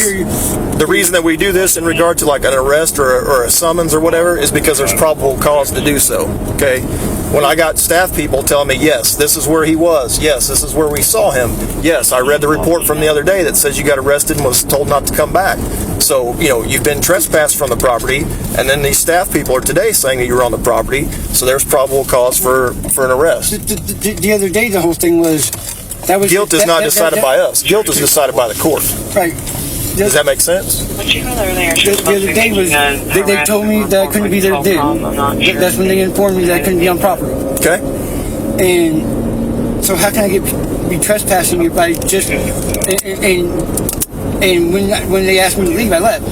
The reason that we do this in regard to like an arrest or a summons or whatever is because there's probable cause to do so. Okay. When I got staff people telling me, yes, this is where he was. Yes, this is where we saw him. Yes, I read the report from the other day that says you got arrested and was told not to come back. So, you've been trespassed from the property, and then these staff people are today saying that you were on the property, so there's probable cause for an arrest. The other day, the whole thing was... Guilt is not decided by us. Guilt is decided by the court. Right. Does that make sense? The other day was they told me that I couldn't be there then. That's when they informed me that I couldn't be on property. Okay. And so how can I be trespassing if I just and when they asked me to leave, I left.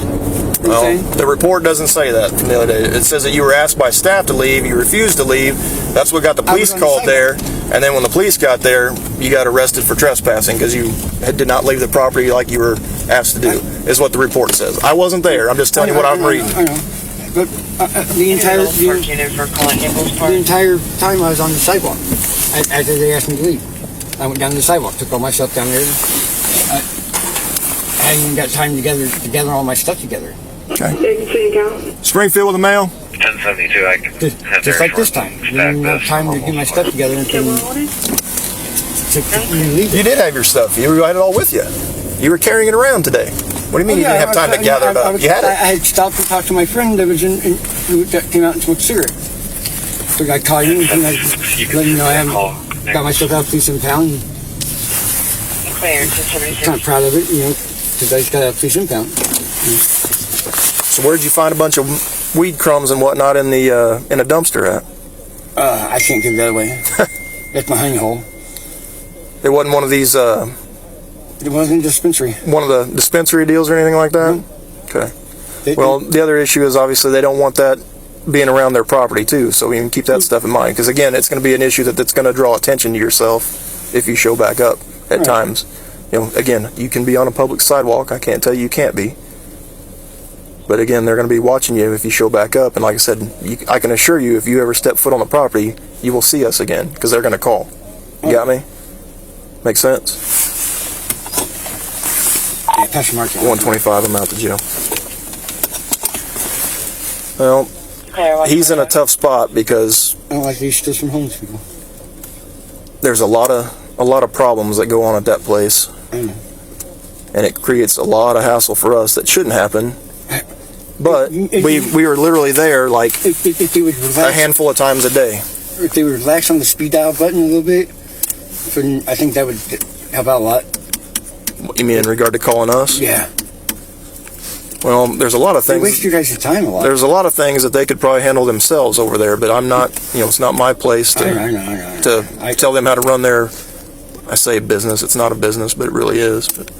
Well, the report doesn't say that from the other day. It says that you were asked by staff to leave, you refused to leave. That's what got the police called there. And then when the police got there, you got arrested for trespassing because you did not leave the property like you were asked to do, is what the report says. I wasn't there. I'm just telling you what I'm reading. I know. But the entire time I was on the sidewalk, after they asked me to leave, I went down to the sidewalk, took all my stuff down there. I hadn't even got time to gather all my stuff together. Okay. Springfield with the mail. 1072. I can just like this time. I didn't have time to get my stuff together and leave. You did have your stuff. You had it all with you. You were carrying it around today. What do you mean you didn't have time to gather it up? You had it. I had stopped to talk to my friend that was who came out and smoked a cigarette. So I called you and I let him know I haven't got my stuff out of police impound. Kind of proud of it, because I just got out of police impound. So where did you find a bunch of weed crumbs and whatnot in a dumpster at? I can't give that away. That's my honey hole. It wasn't one of these. It wasn't a dispensary. One of the dispensary deals or anything like that? Okay. Well, the other issue is obviously they don't want that being around their property too, so we can keep that stuff in mind. Because again, it's going to be an issue that's going to draw attention to yourself if you show back up at times. Again, you can be on a public sidewalk. I can't tell you can't be. But again, they're going to be watching you if you show back up. And like I said, I can assure you, if you ever step foot on the property, you will see us again because they're going to call. You got me? Makes sense? Yeah, Pastor Mark. 125, I'm out to jail. Well, he's in a tough spot because I don't like these steals from homeless people. There's a lot of problems that go on at that place. I know. And it creates a lot of hassle for us that shouldn't happen. But we were literally there like if they would relax, a handful of times a day. if they would relax on the speed dial button a little bit, then I think that would help out a lot. You mean in regard to calling us? Yeah. Well, there's a lot of They things. waste your guys' time a lot. There's a lot of things that they could probably handle themselves over there, but I'm not. It's not my place to I know. to tell them how to run their. I say business. It's not a business, but it really is. But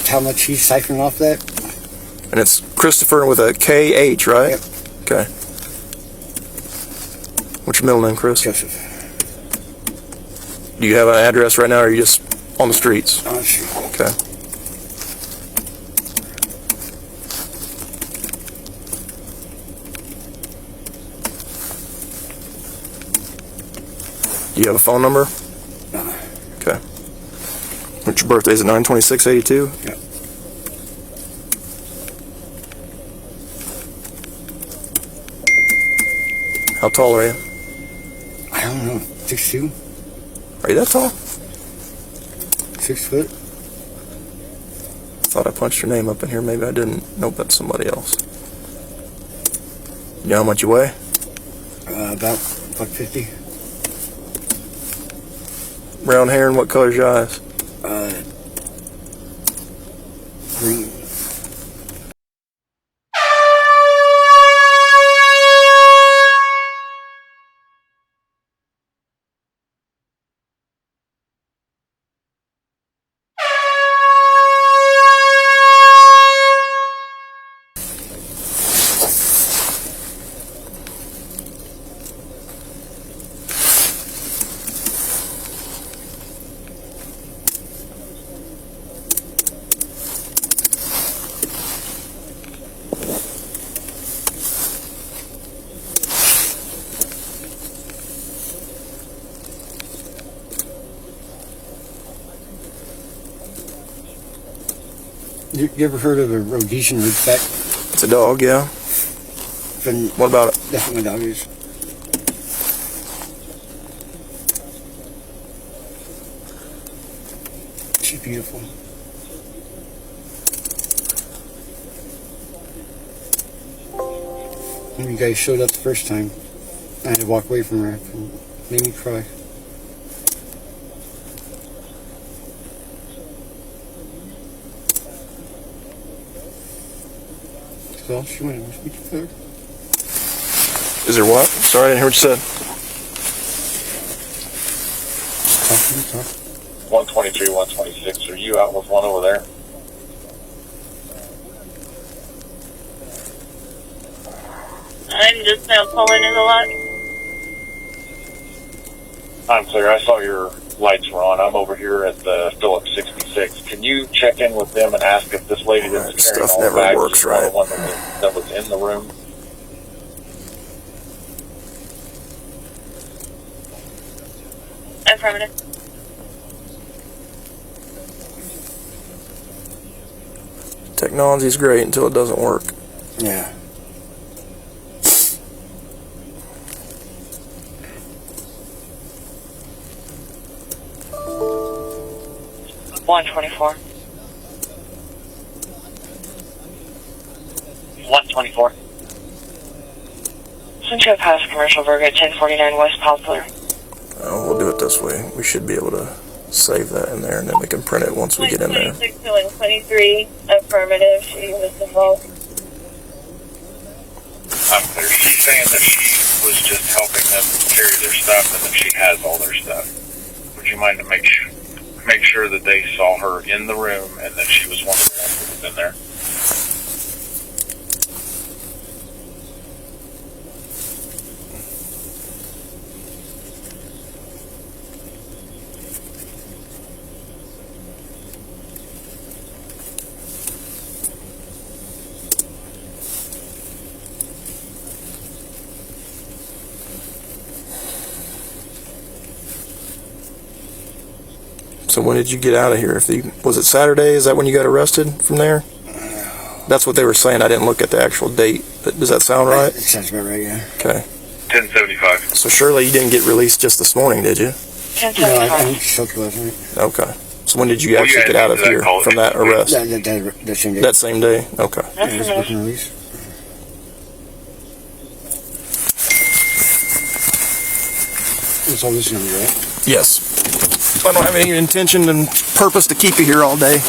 How much he's siphoning off that? and it's Christopher with a KH, right? Yep. Okay. What's your middle name, Chris? Joseph. Do you have an address right now, or are you just on the streets? On the street. Okay. Do you have a phone number? No. Okay. What's your birthday? Is it 9/26/82? Yep. How tall are you? I don't know. 6'2"? Are you that tall? 6 foot? Thought I punched your name up in here. Maybe I didn't. Nope, that's somebody else. You know how much you weigh? About 50. Brown hair, and what color's your eyes? Green. You ever heard of a Rhodesian ridgeback? It's a dog, yeah. Then What about it? that's what my dog is. She's beautiful. When you guys showed up the first time, I had to walk away from her. It made me cry. So she wanted to speak to her. Is there what? Sorry, I didn't hear what you said. Talk. 123, 126. Are you out with one over there? I'm just now pulling in the lot. I'm clear. I saw your lights were on. I'm over here at the Phillips 66. Can you check in with them and ask if this lady that was carrying Stuff all the never bags works is right. the one that was in the room? Affirmative. Technology's great until it doesn't work. Yeah. One 124. Since you have passed commercial Virgo 1049 West Poplar. We'll do it this way. We should be able to save that in there, and then we can print it once we get in there. 26 to 123. Affirmative. She was involved. I'm clear. She's saying that she was just helping them carry their stuff and that she has all their stuff. Would you mind to make sure that they saw her in the room and that she was one of the ones that was in there? So when did you get out of here? Was it Saturday? Is that when you got arrested from there? That's what they were saying. I didn't look at the actual date. But does that sound right? It sounds about right, yeah. Okay. 1075. So surely you didn't get released just this morning, did you? No, I think she took last night. Okay. So when did you actually get out of here from that arrest? That same day. That same day? Okay. Yeah, it was booking release. That's all this is going to be, right? Yes. I don't have any intention and purpose to keep you here all day.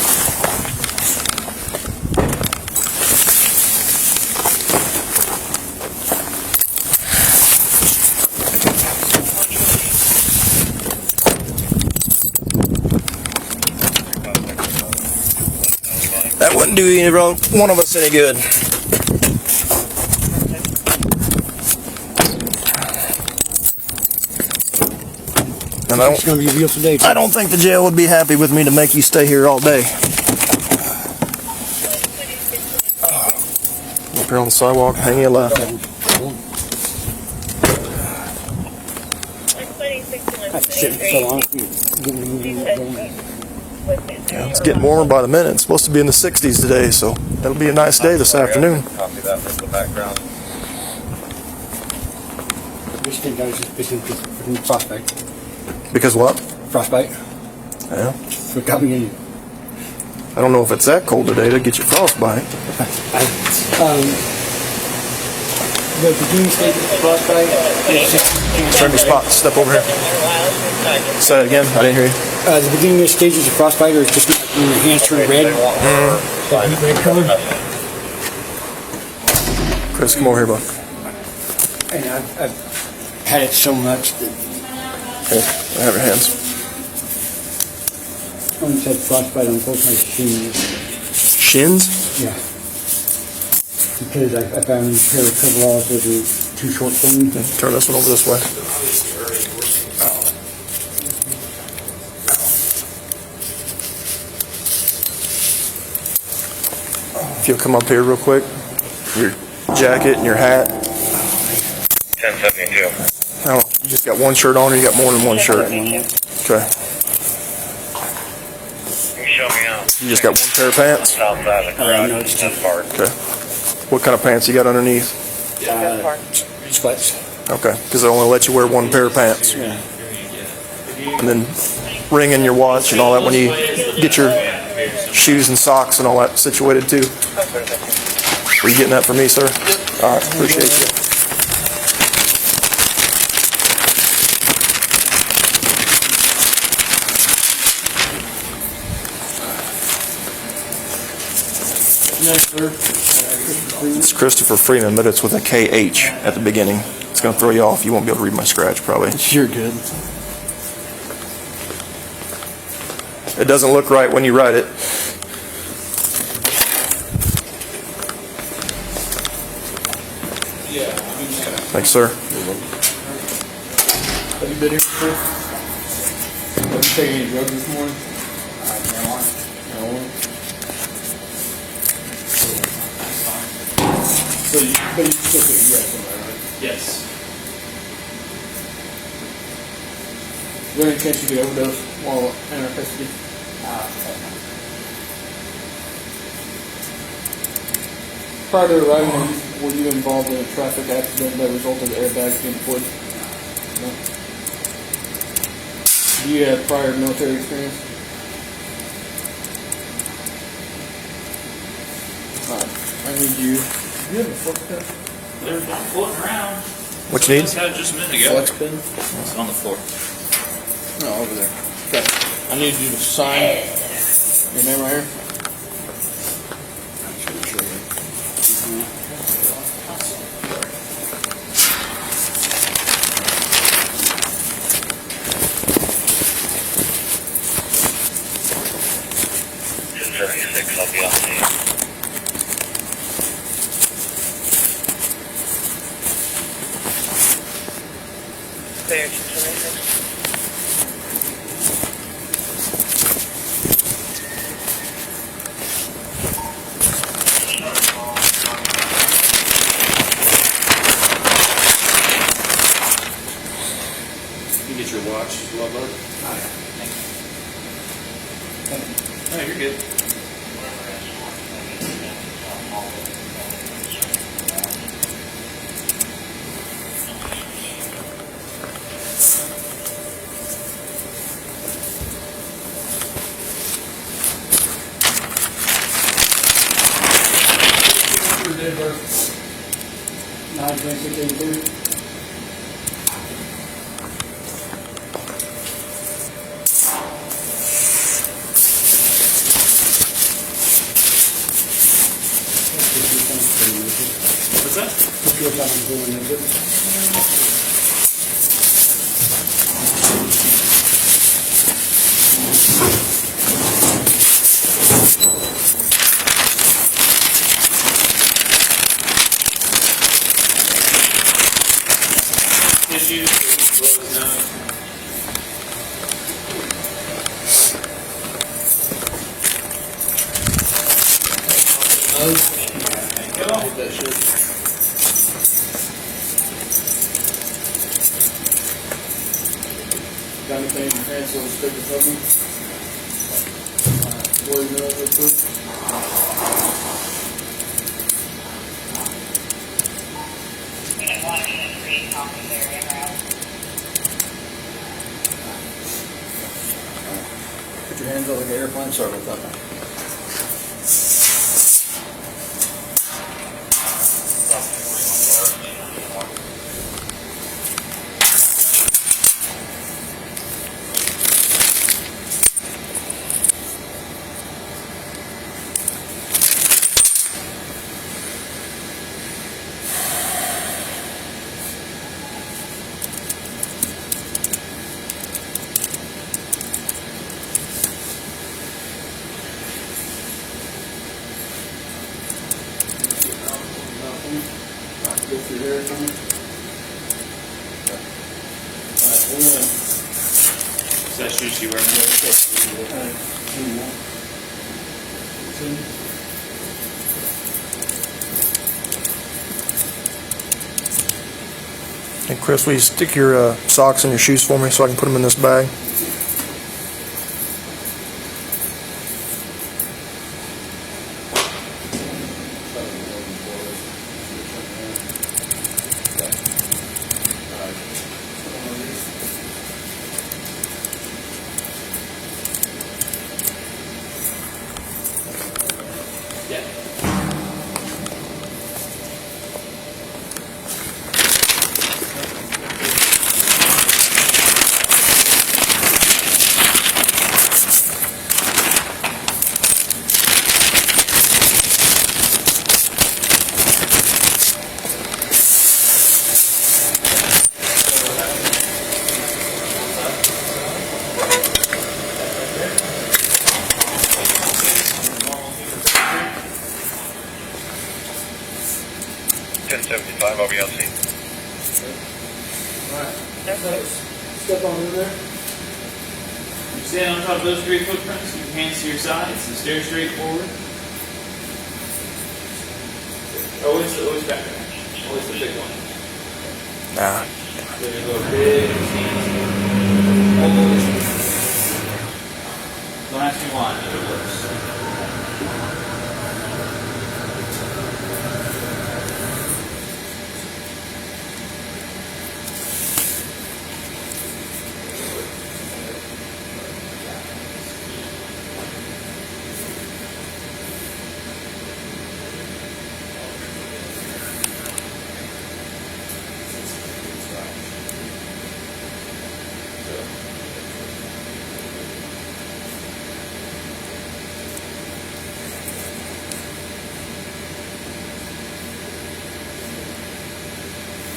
That wouldn't do either one of us any good. And It's going to be real today. I don't think the jail would be happy with me to make you stay here all day. Up here on the sidewalk, hang your left. That's so long. Yeah, it's getting warmer by the minute. It's supposed to be in the 60s today, so that'll be a nice day this afternoon. Copy that from the background. This thing goes between frostbite. Because what? Frostbite. Yeah. So got me in. I don't know if it's that cold today to get you frostbite. The beginning stage of frostbite is Turn your spot. Step over here. Say that again. I didn't hear you. the beginning stages of frostbite are just when your hands turn red. That heat red color. Chris, come over here, bud. And I've had it so much that Okay, I have your hands. I once had frostbite on both my shins. Shins? Yeah. Because I found these pair of coveralls that are too short for me. Turn this one over this way. If you'll come up here real quick, your jacket and your hat. 1072. Oh, you just got one shirt on, or you got more than one shirt? Okay. You show me out. You just got one pair of pants? South side of the garage. No, it's just park. Okay. What kind of pants you got underneath? sweats. Okay, because they only let you wear one pair of pants. Yeah. And then ring in your watch and all that when you get your shoes and socks and all that situated too. Were you getting that for me, sir? All right, appreciate you. It's Christopher Freeman, but it's with a KH at the beginning. It's going to throw you off. You won't be able to read my scratch, probably. You're good. It doesn't look right when you write it. Thanks, sir. Have you been here before? Have you taken any drugs this morning? No. So you still think you got somebody, right? Yes. Is there any chance you could overdose while in our custody? Prior to arriving, were you involved in a traffic accident that resulted in airbags being deployed? No. Do you have prior military experience? Alright, I need you. Do you have a flex pen? They're floating around. What you need? I had it just a minute ago. Flex pen? It's on the floor. No, over there. Okay. I need you to sign your name right here. I'll be on scene. Clear, 276. You get your watch, well done. Oh, you're good. date of birth. 9/26/83. What's that? Tissues, blows down. Get off that shit. Got anything in your pencil and stick it up me? Boy, you know, real quick. Put your hands up like an airplane circle, something. Go through there, Tommy. Alright, we're gonna. Is that shoes you wearing? And Chris, will you stick your socks in your shoes for me so I can put them in this bag? Yeah. $10.75, I'll be on scene. Alright, step on in there. You stand on top of those three footprints, keep your hands to your sides, and stare straight forward. Always back there. Always the big one. Nah. There you go, big hands. Always. Don't ask me why, but it works.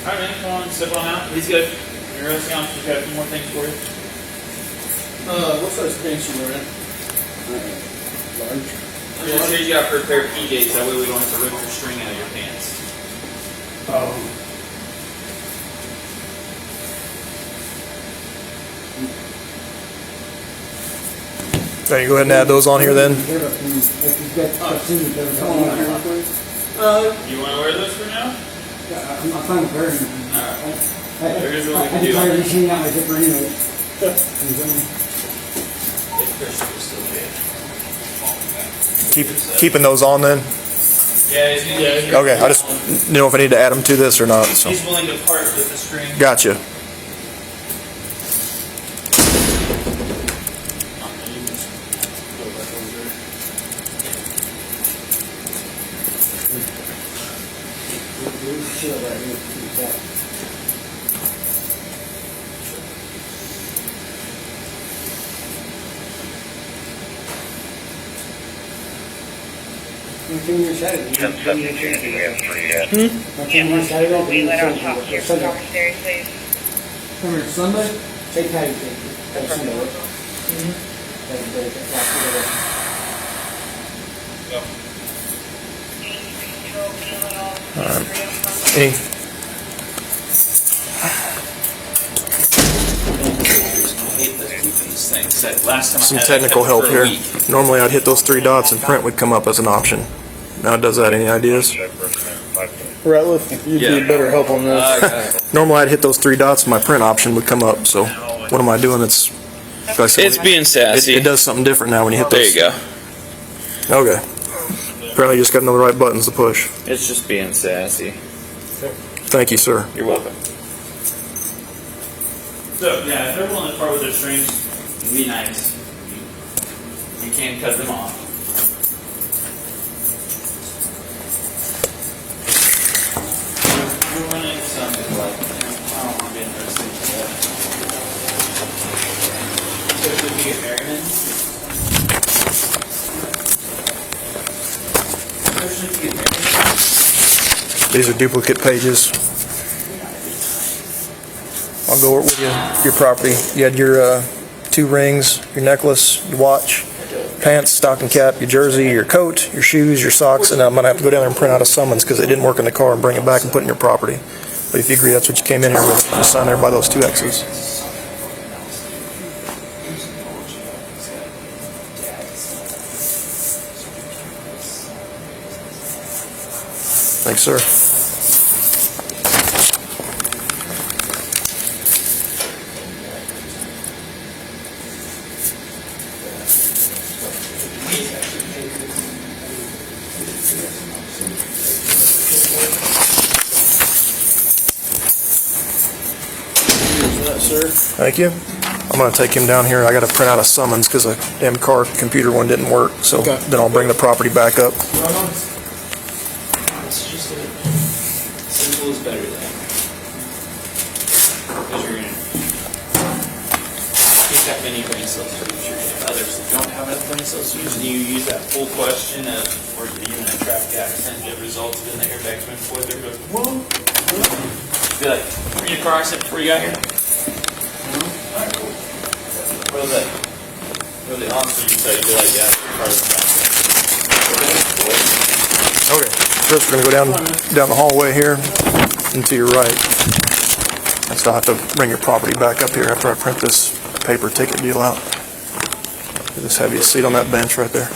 Alright, man, come on, step on out. He's good. You're resting on. We've got a few more things for you. What size pants you wearing? Large. Make sure you got a pair of PJs, that way we don't have to rip your string out of your pants. Oh. So you go ahead and add those on here then. You want to wear those for now? I'm fine with wearing them. Alright. Here's what we can do. I can machine out my zipper anyway. Keeping those on then? Yeah, he's Okay, I just didn't know if I need to add them to this or not. So. He's willing to part with the string. Gotcha. We let our talk here for commissary, please. Remember Sunday? Take Patty Cake. That's Sunday, right? Any some technical help here. Normally I'd hit those 3 dots and print would come up as an option. Now it does that. Any ideas? Ratliff, you'd be better help on this. Normally I'd hit those 3 dots and my print option would come up. So what am I doing? It's being sassy. It does something different now when you hit There those. you go. Okay. Apparently you just got to know the right buttons to push. It's just being sassy. Thank you, sir. You're welcome. So, yeah, if they're willing to part with their strings, be nice. You can cut them off. We're running some, like, I don't want to be interested in that. So, if we get Merriman, These are duplicate pages. I'll go over with you your property. You had your 2 rings, your necklace, your watch, pants, stocking cap, your jersey, your coat, your shoes, your socks, and I'm going to have to go down there and print out a summons because it didn't work in the car and bring it back and put it in your property. But if you agree that's what you came in here with, just sign there by those 2 X's. Thanks, sir. Thank you. I'm going to take him down here. I got to print out a summons because the damn car computer one didn't work. So then I'll bring the property back up. it's just simple is better than. Because you're going to get that many brain cells to use. You're going to have others that don't have enough brain cells to use, and you use that full question of, or even a traffic accident that resulted in the airbags moving forward. There goes, whoa. Be like, were you in a car accident before you got here? What was that? Really awesome. You say, be like, yeah, your car's Okay, first we're going to go down the hallway here and to your right. I still have to bring your property back up here after I print this paper ticket deal out. Just have you a seat on that bench right there.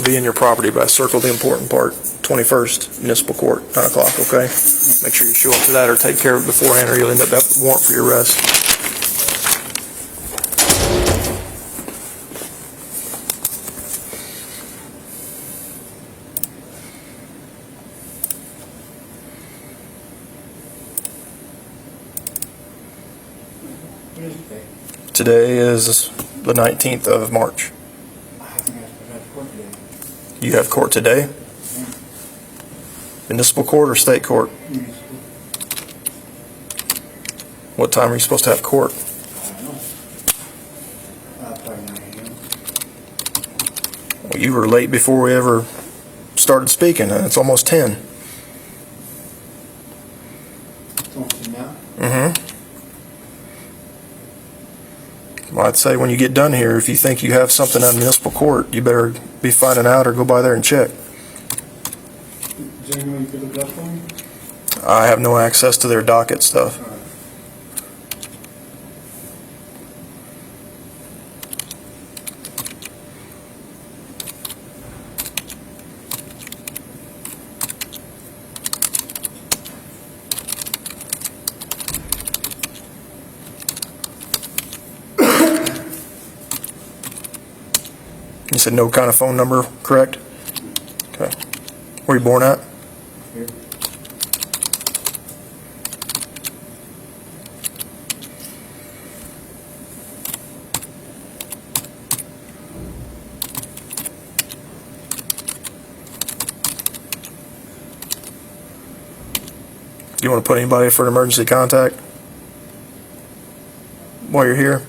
be in your property, but I circled the important part. 21st, municipal court, 9 o'clock, okay? Make sure you show up to that or take care of it beforehand, or you'll end up having a warrant for your arrest. Today is the 19th of March. You have court today? Municipal court or state court? What time are you supposed to have court? Well, you were late before we ever started speaking, and it's almost 10. Well, I'd say when you get done here, if you think you have something on municipal court, you better be finding out or go by there and check. I have no access to their docket stuff. You said no kind of phone number, correct? Okay. Where were you born at? Here. You want to put anybody for an emergency contact while you're here?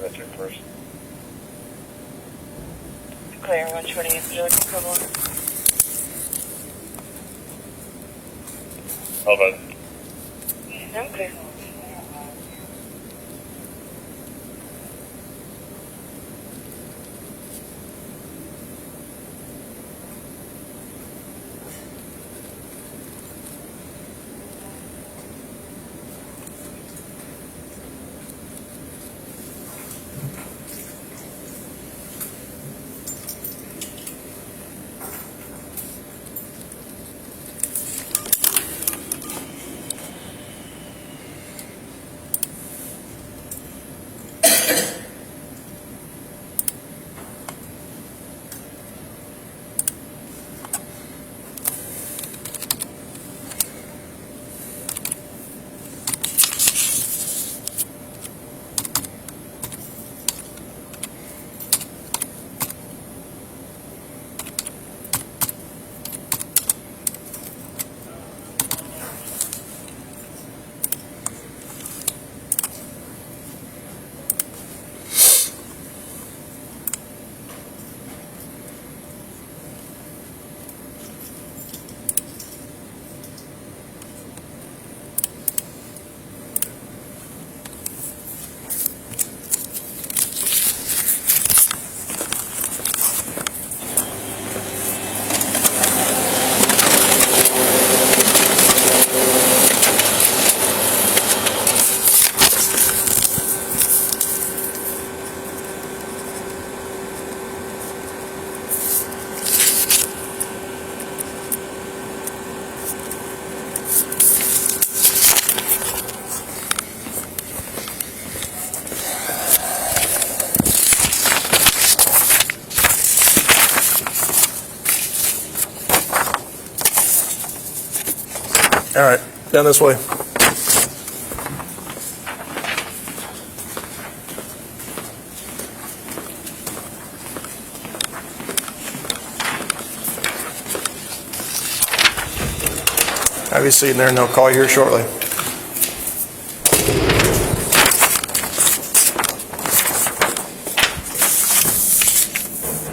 That's your first. Clear, 128, would you like to come on? How about it? I'm clear. All right, down this way. Have you seen there, and they'll call you here shortly.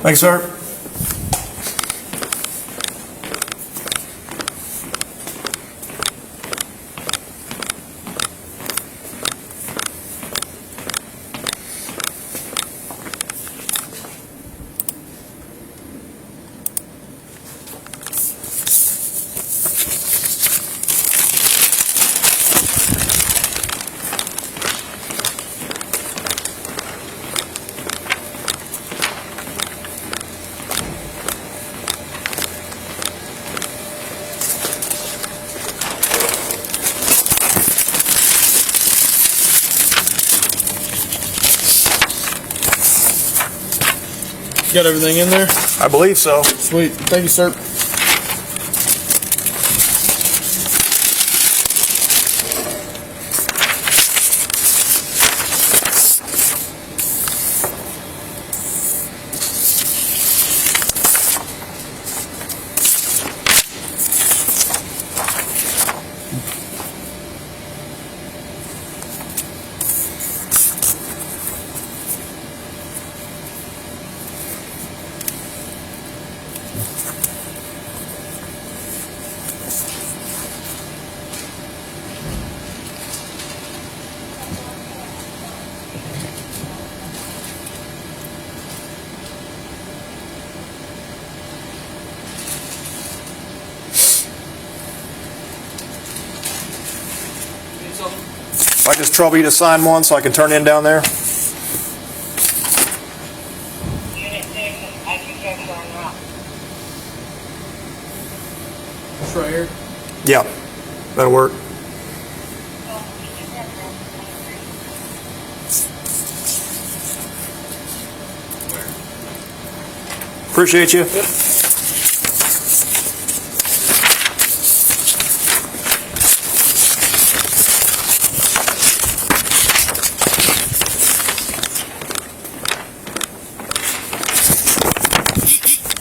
Thanks, sir. Got everything in there? I believe so. Sweet. Thank you, sir. If I just trouble you to sign one so I can turn in down there. It's right here. Yeah, that'll work. Appreciate you. Yep.